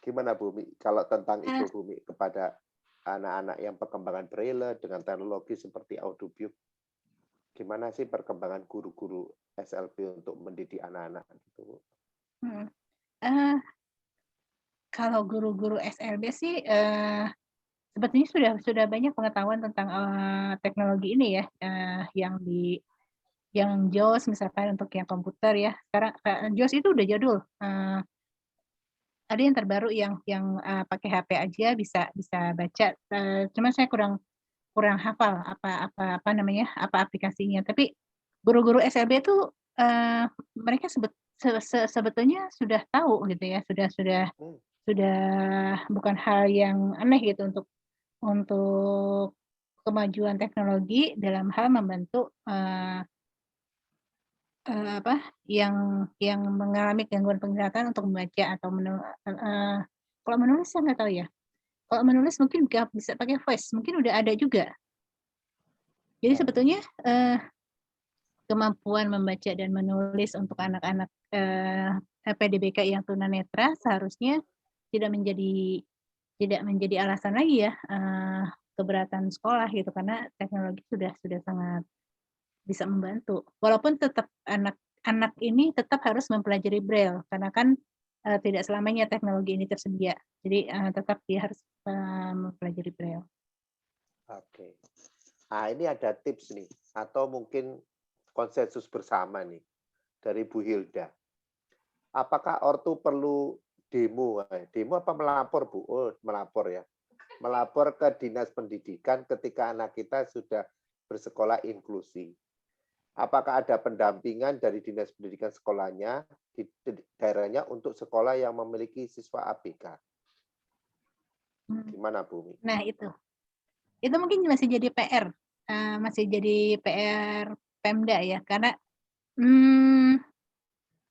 Gimana Bu Umi kalau tentang itu, Bu Umi, kepada anak-anak yang perkembangan braille dengan teknologi seperti audiobook? Gimana sih perkembangan guru-guru SLB untuk mendidik anak-anak gitu? Kalau guru-guru SLB sih sebetulnya sudah banyak pengetahuan tentang teknologi ini ya, yang JAWS misalkan untuk yang komputer ya. Sekarang JAWS itu udah jadul. Ada yang terbaru yang pakai HP aja bisa baca. Cuma saya kurang hafal apa aplikasinya. Tapi guru-guru SLB itu mereka sebetulnya sudah tahu gitu ya, sudah bukan hal yang aneh gitu untuk kemajuan teknologi dalam hal membantu yang mengalami gangguan penglihatan untuk membaca atau kalau menulis saya nggak tahu ya. Kalau menulis mungkin bisa pakai voice, mungkin udah ada juga. Jadi sebetulnya kemampuan membaca dan menulis untuk anak-anak PDBK yang tunanetra seharusnya tidak menjadi alasan lagi ya keberatan sekolah gitu, karena teknologi sudah sangat bisa membantu. Walaupun tetap anak ini tetap harus mempelajari Braille karena kan tidak selamanya teknologi ini tersedia. Jadi tetap dia harus mempelajari Braille. Oke. Nah, ini ada tips nih atau mungkin konsensus bersama nih dari Bu Hilda. Apakah ortu perlu demo? Demo apa melapor, Bu? Oh, melapor ya. Melapor ke Dinas Pendidikan ketika anak kita sudah bersekolah inklusi. Apakah ada pendampingan dari Dinas Pendidikan sekolahnya di daerahnya untuk sekolah yang memiliki siswa ABK? Gimana, Bu? Nah, itu mungkin masih jadi PR. Masih jadi PR Pemda ya, karena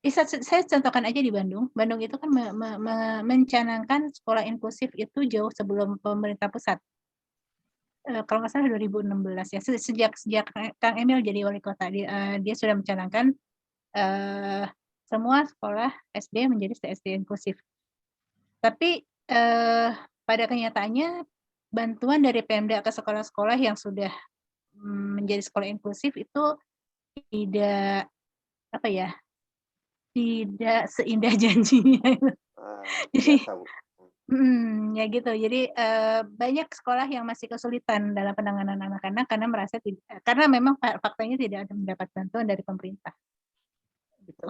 saya contohkan aja di Bandung. Bandung itu kan mencanangkan sekolah inklusif itu jauh sebelum pemerintah pusat. Kalau nggak salah 2016 ya, sejak Kang Emil jadi wali kota, dia sudah mencanangkan semua sekolah SD menjadi SD inklusif. Tapi pada kenyataannya bantuan dari Pemda ke sekolah-sekolah yang sudah menjadi sekolah inklusif itu tidak seindah janjinya. Jadi ya gitu. Jadi banyak sekolah yang masih kesulitan dalam penanganan anak-anak karena memang faktanya tidak ada mendapat bantuan dari pemerintah. Gitu.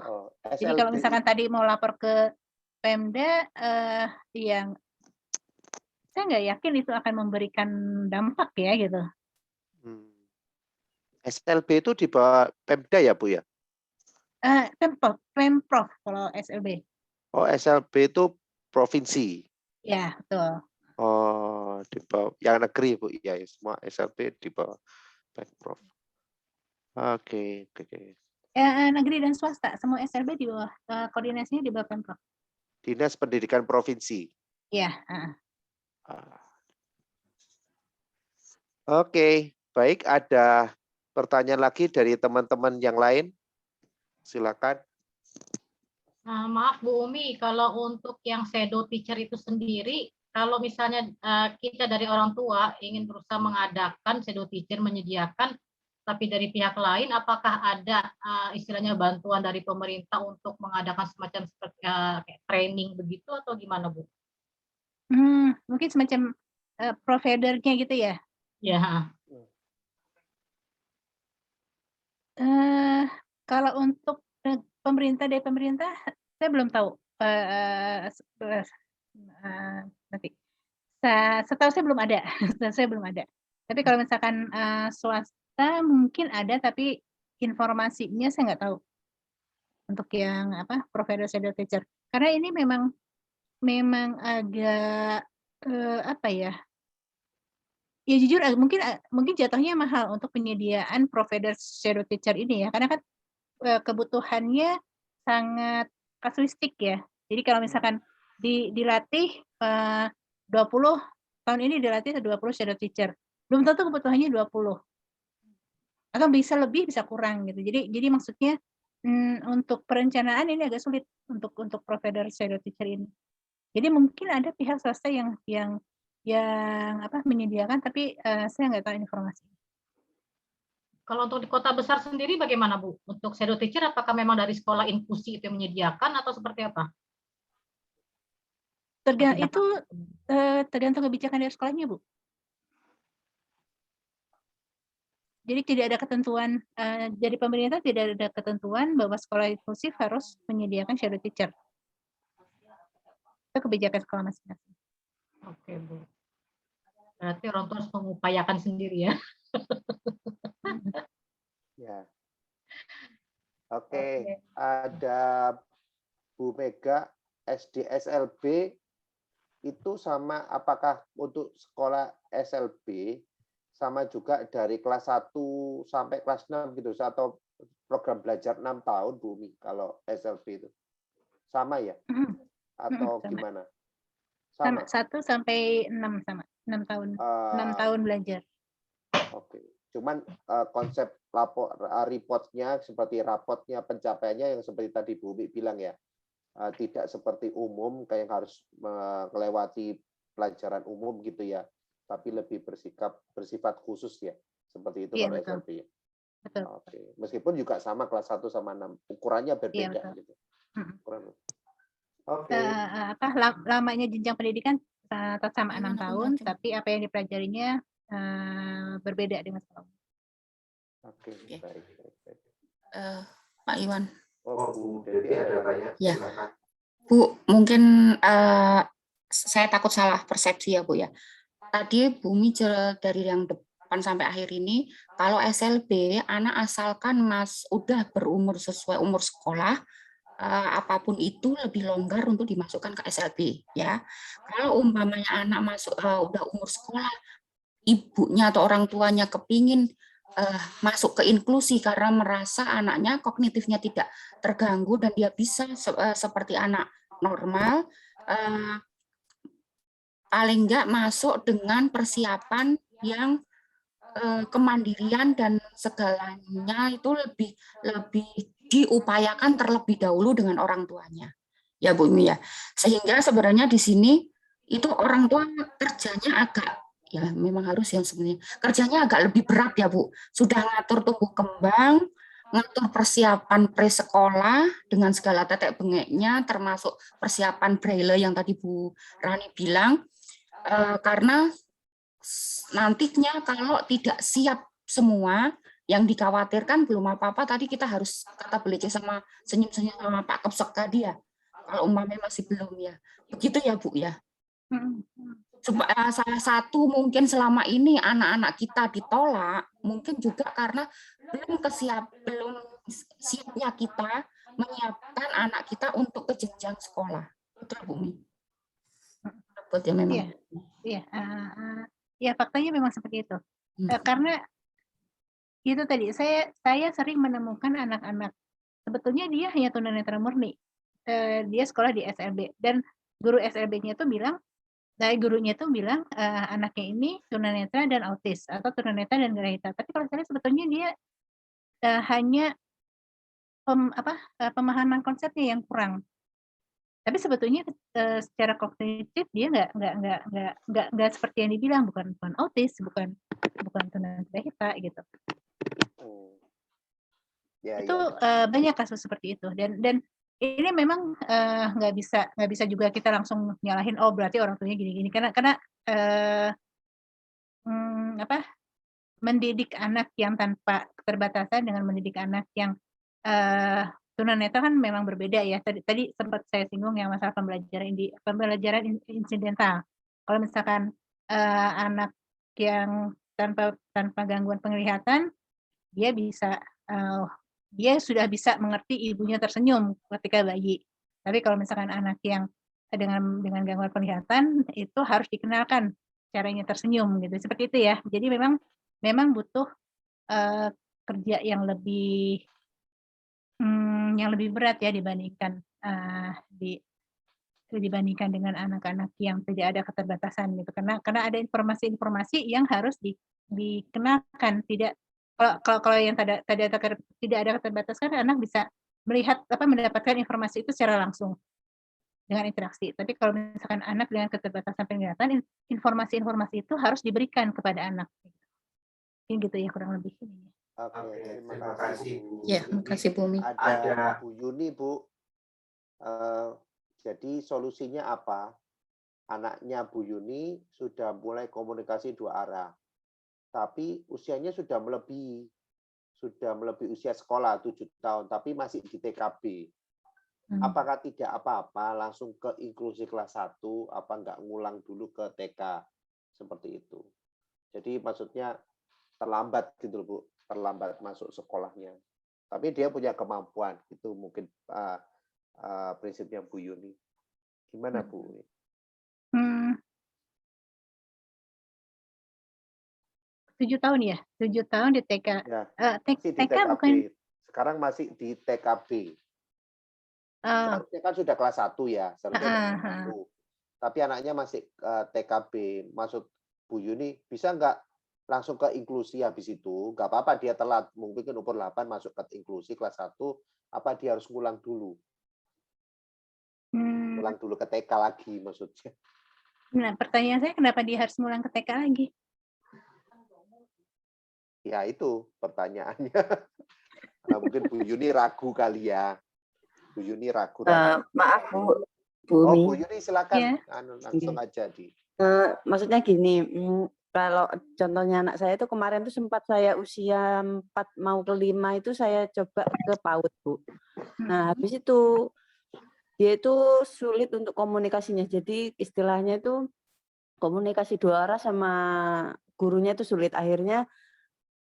Jadi kalau misalkan tadi mau lapor ke Pemda, yang saya nggak yakin itu akan memberikan dampak ya gitu. SLB itu di bawah Pemda ya, Bu ya? Pemprov kalau SLB. Oh, SLB itu provinsi. Ya, betul. Oh, di bawah yang negeri, Bu. Ya, semua SLB di bawah Pemprov. Oke. Negeri dan swasta, semua SLB di bawah koordinasinya di bawah Pemprov. Dinas Pendidikan Provinsi. Iya. Oke, baik. Ada pertanyaan lagi dari teman-teman yang lain? Silakan. Maaf Bu Umi, kalau untuk yang shadow teacher itu sendiri, kalau misalnya kita dari orang tua ingin berusaha mengadakan shadow teacher, menyediakan, tapi dari pihak lain, apakah ada istilahnya bantuan dari pemerintah untuk mengadakan semacam seperti training begitu atau gimana Bu? Mungkin semacam providernya gitu ya? Ya. Kalau untuk dari pemerintah, saya belum tahu. Nanti. Setahu saya belum ada. Tapi kalau misalkan swasta mungkin ada, tapi informasinya saya nggak tahu. Untuk yang provider shadow teacher. Karena ini memang agak ya jujur mungkin jatuhnya mahal untuk penyediaan provider shadow teacher ini ya, karena kan kebutuhannya sangat kasuistik ya. Jadi kalau misalkan dilatih 20 tahun ini dilatih 20 shadow teacher, belum tentu kebutuhannya 20. Atau bisa lebih, bisa kurang gitu. Jadi maksudnya untuk perencanaan ini agak sulit untuk provider shadow teacher ini. Jadi mungkin ada pihak swasta yang menyediakan, tapi saya nggak tahu informasi. Kalau untuk di kota besar sendiri bagaimana Bu? Untuk shadow teacher apakah memang dari sekolah inklusi itu yang menyediakan atau seperti apa? Tergantung kebijakan dari sekolahnya Bu. Jadi tidak ada ketentuan dari pemerintah, tidak ada ketentuan bahwa sekolah inklusif harus menyediakan shadow teacher. Itu kebijakan sekolah masing-masing. Oke Bu. Berarti orang tua harus mengupayakan sendiri ya. Ya. Oke. Ada Bu Mega, SD SLB itu sama, apakah untuk sekolah SLB sama juga dari kelas 1 sampai kelas 6 gitu, atau program belajar 6 tahun Bu Umi kalau SLB itu? Sama ya? Atau sama. gimana? Sama 1 sampai 6 sama. 6 tahun. 6 tahun belajar. Oke. Cuman konsep reportnya seperti rapotnya pencapaiannya yang seperti tadi Bu Umi bilang ya, tidak seperti umum kayak yang harus melewati pelajaran umum gitu ya, tapi lebih bersifat khusus ya, seperti itu Iya, kalau betul. SLB ya. Betul. Oke, meskipun juga sama kelas 1 sama 6, ukurannya Iya, berbeda betul. gitu. Oke. Lamanya jenjang pendidikan tetap sama 6 Gimana tahun, pembaca? tapi apa yang dipelajarinya berbeda dengan sekolah. Oke, baik. Pak Iwan. Oh, Bu Devi ada banyak. Ya. Silakan. Bu, mungkin saya takut salah persepsi ya Bu ya. Tadi Bumi dari yang depan sampai akhir ini, kalau SLB anak asalkan udah berumur sesuai umur sekolah, apapun itu lebih longgar untuk dimasukkan ke SLB ya. Kalau umpamanya anak masuk udah umur sekolah, ibunya atau orang tuanya kepingin masuk ke inklusi karena merasa anaknya kognitifnya tidak terganggu dan dia bisa seperti anak normal, paling enggak masuk dengan persiapan yang kemandirian dan segalanya itu lebih diupayakan terlebih dahulu dengan orang tuanya. Ya Bu Imi ya. Sehingga sebenarnya di sini itu orang tua kerjanya agak, ya memang harus yang sebenarnya kerjanya agak lebih berat ya Bu. Sudah ngatur tumbuh kembang, ngatur persiapan presekolah dengan segala tetek bengeknya, termasuk persiapan braille yang tadi Bu Rani bilang, karena nantinya kalau tidak siap semua, yang dikhawatirkan belum apa-apa, tadi kita harus kata belice sama senyum-senyum sama Pak Kepsek tadi ya, kalau umpamanya masih belum ya. Begitu ya Bu ya. Salah satu mungkin selama ini anak-anak kita ditolak, mungkin juga karena belum siapnya kita menyiapkan anak kita untuk ke jenjang sekolah. Betul Bu Mi? Betul ya memang. Iya, ya faktanya memang seperti itu. Karena itu tadi saya sering menemukan anak-anak sebetulnya dia hanya tunanetra murni. Dia sekolah di SLB dan guru SLB-nya tuh bilang, gurunya tuh bilang anaknya ini tunanetra dan autis atau tunanetra dan grahita. Tapi kalau saya sebetulnya dia hanya pemahaman konsepnya yang kurang. Tapi sebetulnya secara kognitif dia nggak seperti yang dibilang, bukan autis, bukan tunanetra grahita gitu. Itu banyak kasus seperti itu dan ini memang nggak bisa juga kita langsung nyalahin berarti orang tuanya gini-gini karena mendidik anak yang tanpa keterbatasan dengan mendidik anak yang tunanetra kan memang berbeda ya. Tadi sempat saya singgung yang masalah pembelajaran insidental. Kalau misalkan anak yang tanpa gangguan penglihatan, dia sudah bisa mengerti ibunya tersenyum ketika bayi. Tapi kalau misalkan anak yang dengan gangguan penglihatan itu harus dikenalkan caranya tersenyum gitu. Seperti itu ya. Jadi memang butuh kerja yang lebih berat ya dibandingkan dengan anak-anak yang tidak ada keterbatasan gitu. Karena ada informasi-informasi yang harus dikenalkan. Kalau yang tidak ada keterbatasan, anak bisa mendapatkan informasi itu secara langsung dengan interaksi. Tapi kalau misalkan anak dengan keterbatasan penglihatan, informasi-informasi itu harus diberikan kepada anak. Ini gitu ya kurang lebih. Oke, terima kasih Bu. Ya, terima kasih Bu Mi. Ada Bu Yuni Bu. Jadi solusinya apa? Anaknya Bu Yuni sudah mulai komunikasi 2 arah. Tapi usianya sudah melebihi usia sekolah 7 tahun, tapi masih di TKB. Apakah tidak apa-apa langsung ke inklusi kelas 1, apa enggak ngulang dulu ke TK? Seperti itu. Jadi maksudnya terlambat gitu Bu, terlambat masuk sekolahnya. Tapi dia punya kemampuan, itu mungkin prinsipnya Bu Yuni. Gimana Bu? 7 tahun ya? 7 tahun di TK. Ya, TK bukan? Sekarang masih di TKB. Seharusnya kan sudah kelas 1 ya, seharusnya kelas 1. Tapi anaknya masih TKB. Maksud Bu Yuni, bisa nggak langsung ke inklusi habis itu, nggak apa-apa dia telat, mungkin umur 8 masuk ke inklusi kelas 1, apa dia harus ngulang dulu? Ngulang dulu ke TK lagi maksudnya. Nah, pertanyaan saya kenapa dia harus ngulang ke TK lagi? Ya itu pertanyaannya. Nah, mungkin Bu Yuni ragu kali ya. Bu Yuni ragu. Maaf Bu, Oh, Umi. Bu Yuni silakan. Ya. Langsung aja di. Maksudnya gini, kalau contohnya anak saya itu kemarin tuh sempat saya usia 4 mau ke 5 itu saya coba ke PAUD, Bu. Nah, habis itu dia itu sulit untuk komunikasinya. Jadi istilahnya itu komunikasi 2 arah sama gurunya itu sulit. Akhirnya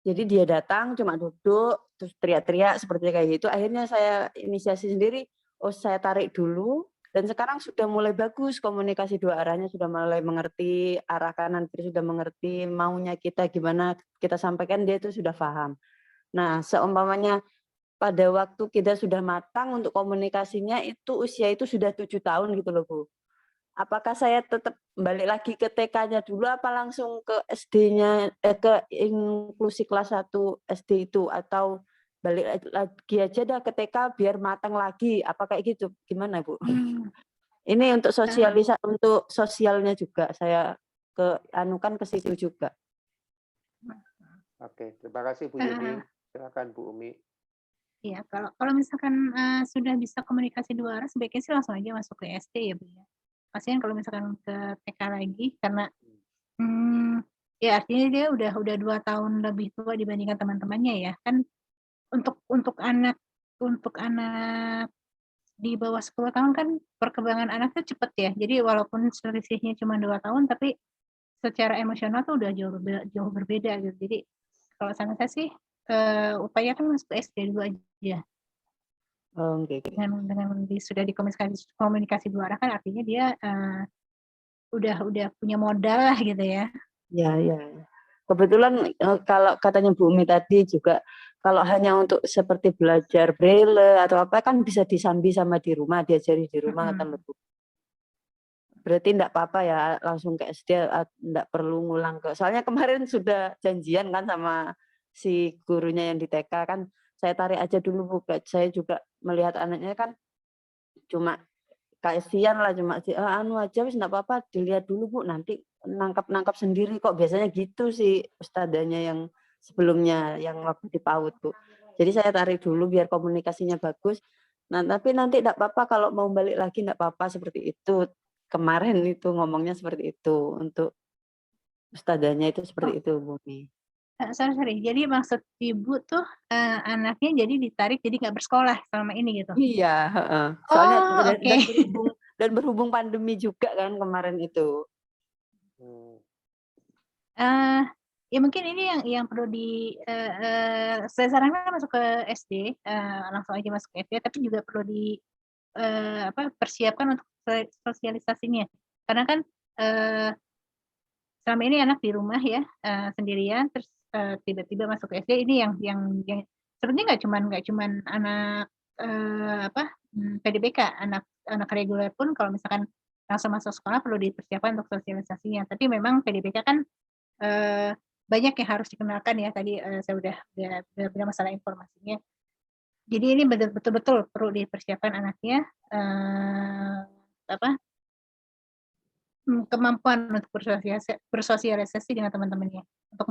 jadi dia datang cuma duduk terus teriak-teriak seperti kayak gitu. Akhirnya saya inisiasi sendiri, saya tarik dulu. Dan sekarang sudah mulai bagus komunikasi 2 arahnya, sudah mulai mengerti arah kanan kiri, sudah mengerti maunya kita gimana kita sampaikan, dia itu sudah paham. Nah, seumpamanya pada waktu kita sudah matang untuk komunikasinya itu usia itu sudah 7 tahun gitu loh Bu. Apakah saya tetap balik lagi ke TK-nya dulu apa langsung ke SD-nya ke inklusi kelas 1 SD itu, atau balik lagi aja dah ke TK biar matang lagi, apa kayak gitu, gimana Bu? Ini untuk untuk sosialnya juga saya anukan ke situ juga. Oke, terima kasih Bu Yuni. Silakan Bu Umi. Iya, kalau misalkan sudah bisa komunikasi 2 arah, sebaiknya sih langsung aja masuk ke SD ya Bu ya. Kasihan kalau misalkan ke TK lagi karena ya artinya dia udah 2 tahun lebih tua dibandingkan teman-temannya ya. Kan untuk anak di bawah 10 tahun kan perkembangan anaknya cepet ya. Jadi walaupun selisihnya cuma 2 tahun tapi secara emosional tuh udah jauh berbeda gitu. Jadi kalau saran saya sih upayakan masuk ke SD dulu aja. Dengan sudah dikomunikasi 2 arah kan artinya dia udah punya modal lah gitu ya. Ya. Kebetulan kalau katanya Bu Umi tadi juga kalau hanya untuk seperti belajar braille atau apa kan bisa disambi sama di rumah, diajari di rumah kan Bu. Berarti enggak apa-apa ya langsung ke SD, enggak perlu ngulang ke. Soalnya kemarin sudah janjian kan sama si gurunya yang di TK kan, saya tarik aja dulu Bu. Saya juga melihat anaknya kan cuma kasihan lah, cuma anu aja wis enggak apa-apa, dilihat dulu Bu, nanti nangkap sendiri kok, biasanya gitu sih ustadzanya yang sebelumnya yang waktu di PAUD Bu. Jadi saya tarik dulu biar komunikasinya bagus. Nah, tapi nanti enggak apa-apa kalau mau balik lagi enggak apa-apa, seperti itu. Kemarin itu ngomongnya seperti itu untuk ustadzanya itu seperti itu Bu Mi. Sorry. Jadi maksud Ibu tuh anaknya jadi ditarik jadi nggak bersekolah selama ini gitu? Iya, heeh. Soalnya Oke. dan berhubung pandemi juga kan kemarin itu. Ya mungkin ini yang perlu saya sarankan masuk ke SD, langsung aja masuk ke SD, tapi juga perlu persiapkan untuk sosialisasinya. Karena kan selama ini anak di rumah ya sendirian, terus tiba-tiba masuk ke SD, ini yang sebenarnya nggak cuman anak PDBK, anak reguler pun kalau misalkan langsung masuk sekolah perlu dipersiapkan untuk sosialisasinya. Tapi memang PDBK kan banyak yang harus dikenalkan ya, tadi saya udah bilang masalah informasinya. Jadi ini betul-betul perlu dipersiapkan anaknya kemampuan untuk bersosialisasi dengan teman-temannya, untuk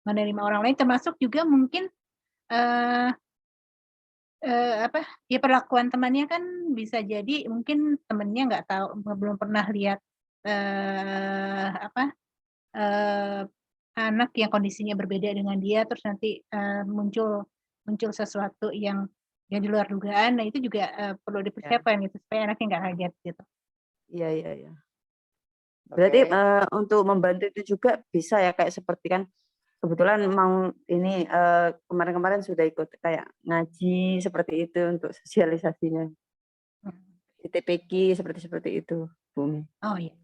menerima orang lain, termasuk juga mungkin ya perlakuan temannya kan bisa jadi mungkin temannya nggak tahu, belum pernah lihat anak yang kondisinya berbeda dengan dia, terus nanti muncul sesuatu yang di luar dugaan. Nah itu juga perlu dipersiapkan gitu supaya anaknya nggak kaget gitu. Iya. Berarti untuk membantu itu juga bisa ya, kayak seperti kan kebetulan mau ini kemarin sudah ikut kayak ngaji seperti itu untuk sosialisasinya. Di TPQ seperti itu, Bu. Oh iya.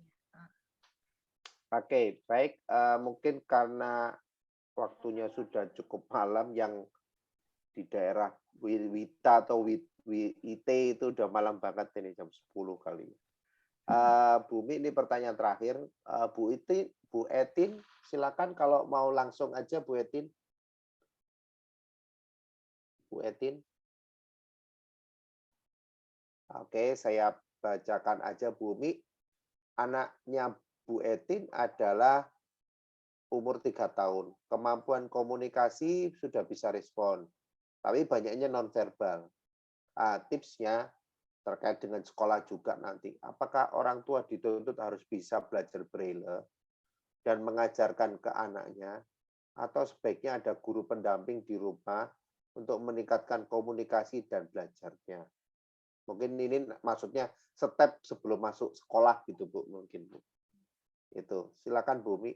Oke, baik. Mungkin karena waktunya sudah cukup malam, yang di daerah Wita atau WIT itu udah malam banget ini, jam 10 kali. Bumi, ini pertanyaan terakhir. Bu Etin, silakan kalau mau langsung aja Bu Etin. Bu Etin. Oke, saya bacakan aja Bumi. Anaknya Bu Etin adalah umur 3 tahun. Kemampuan komunikasi sudah bisa respon, tapi banyaknya nonverbal. Tipsnya terkait dengan sekolah juga nanti. Apakah orang tua dituntut harus bisa belajar Braille dan mengajarkan ke anaknya, atau sebaiknya ada guru pendamping di rumah untuk meningkatkan komunikasi dan belajarnya? Mungkin ini maksudnya step sebelum masuk sekolah gitu Bu, mungkin Bu. Itu. Silakan Bumi.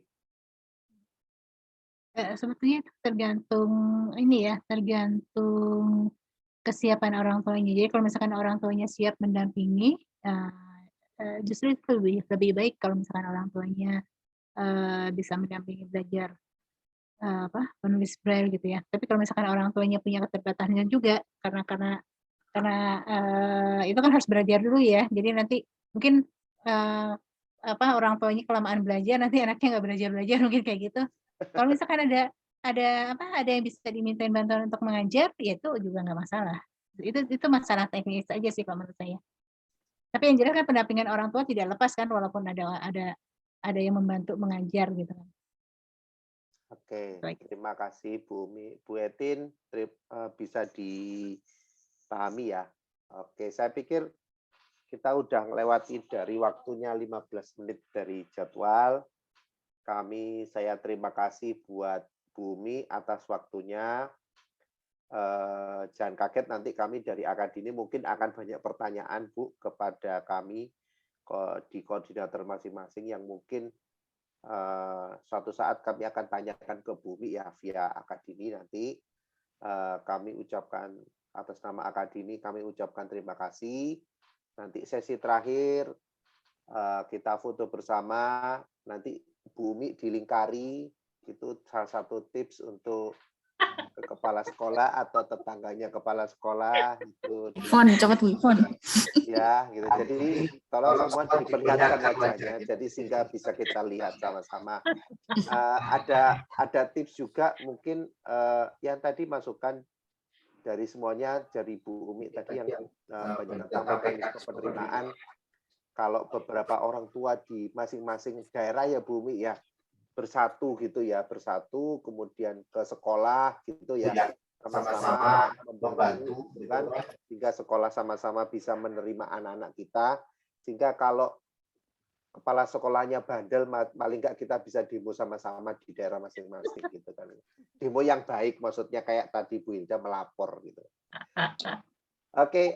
Sebetulnya tergantung ini ya, tergantung kesiapan orang tuanya. Jadi kalau misalkan orang tuanya siap mendampingi, justru itu lebih baik kalau misalkan orang tuanya bisa mendampingi belajar menulis Braille gitu ya. Tapi kalau misalkan orang tuanya punya keterbatasan juga, karena itu kan harus belajar dulu ya. Jadi nanti mungkin orang tuanya kelamaan belajar, nanti anaknya nggak belajar mungkin kayak gitu. Kalau misalkan ada yang bisa dimintain bantuan untuk mengajar, ya itu juga nggak masalah. Itu masalah teknis aja sih kalau menurut saya. Tapi yang jelas kan pendampingan orang tua tidak lepas kan, walaupun ada yang membantu mengajar gitu kan. Oke, terima kasih Bu Etin, bisa dipahami ya. Oke, saya pikir kita udah melewati dari waktunya 15 menit dari jadwal. Saya terima kasih buat Bumi atas waktunya. Jangan kaget, nanti kami dari Akademi mungkin akan banyak pertanyaan Bu kepada kami di koordinator masing-masing yang mungkin suatu saat kami akan tanyakan ke Bumi ya via Akademi nanti. Kami ucapkan atas nama Akademi, kami ucapkan terima kasih. Nanti sesi terakhir kita foto bersama, nanti Bumi dilingkari, itu salah satu tips untuk kepala sekolah atau tetangganya kepala sekolah itu. Cepat telepon. Ya, gitu. Jadi tolong semua diperlihatkan wajahnya, jadi sehingga bisa kita lihat sama-sama. Ada tips juga mungkin yang tadi masukan dari semuanya, dari Bu Umi tadi yang banyak tentang mekanisme penerimaan. Kalau beberapa orang tua di masing-masing daerah ya Bu Umi ya, bersatu gitu ya, bersatu kemudian ke sekolah gitu ya, sama-sama membantu kan, sehingga sekolah sama-sama bisa menerima anak-anak kita, sehingga kalau kepala sekolahnya bandel, paling nggak kita bisa demo sama-sama di daerah masing-masing gitu kan. Demo yang baik, maksudnya kayak tadi Bu Indah melapor gitu. Oke,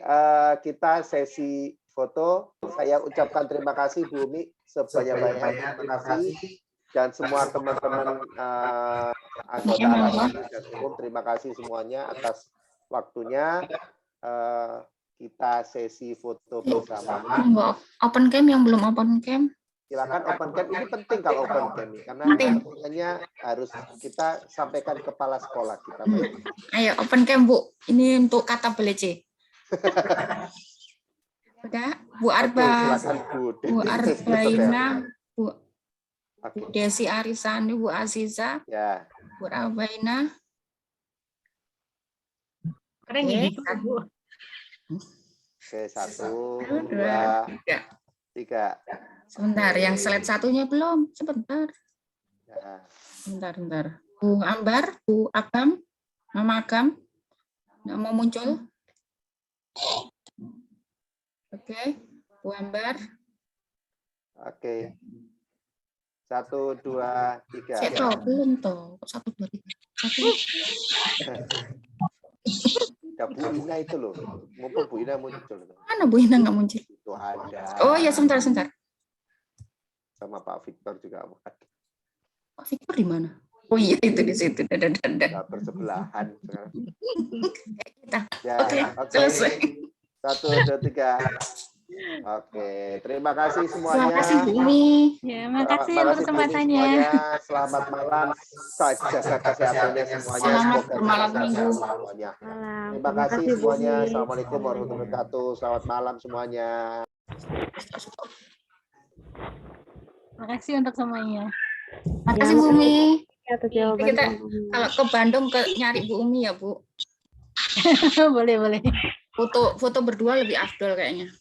kita sesi foto. Saya ucapkan terima kasih Bu Umi sebanyak-banyaknya, terima kasih, dan semua teman-teman anggota Akademi dan umum, terima kasih semuanya atas waktunya. Kita sesi foto bersama. Open cam yang belum open cam. Silakan open cam, ini penting kalau open cam karena hanya harus kita sampaikan kepala sekolah kita. Ayo open cam Bu, ini untuk kata belece. Udah, Bu Arba, Bu Arbaina, Bu Desi Arisani, Bu Aziza, ya. Bu Arbaina. Keren gitu Bu. Oke, 1, 2, 3. Sebentar, yang slide satunya belum. Sebentar. Ya. Bentar. Bu Ambar, Bu Agam, Mama Agam, nggak mau muncul. Oke, Bu Ambar. Oke. 1, 2, 3. Saya tahu belum toh. 1, 2, 3. Ya, Bu Ina itu loh. Mumpung Bu Ina muncul. Mana Bu Ina nggak muncul? Itu ada. Oh ya, sebentar. Sama Pak Victor juga ada. Pak Victor di mana? Oh iya, itu di situ. Kita bersebelahan. Kita. Ya, Oke, selesai. 1, 2, 3. Oke, terima kasih semuanya. Terima kasih Bu Umi. Ya, makasih untuk kesempatannya. Selamat malam. Jaga kesehatannya semuanya. Selamat Semoga bermalam minggu. Semuanya. Terima kasih semuanya. Assalamualaikum warahmatullahi wabarakatuh. Selamat malam semuanya. Terima kasih untuk semuanya. Makasih Bu Umi. Atas Nanti jawaban kita Bu Umi. kalau ke Bandung nyari Bu Umi ya Bu. Boleh, boleh. Foto berdua lebih afdol kayaknya.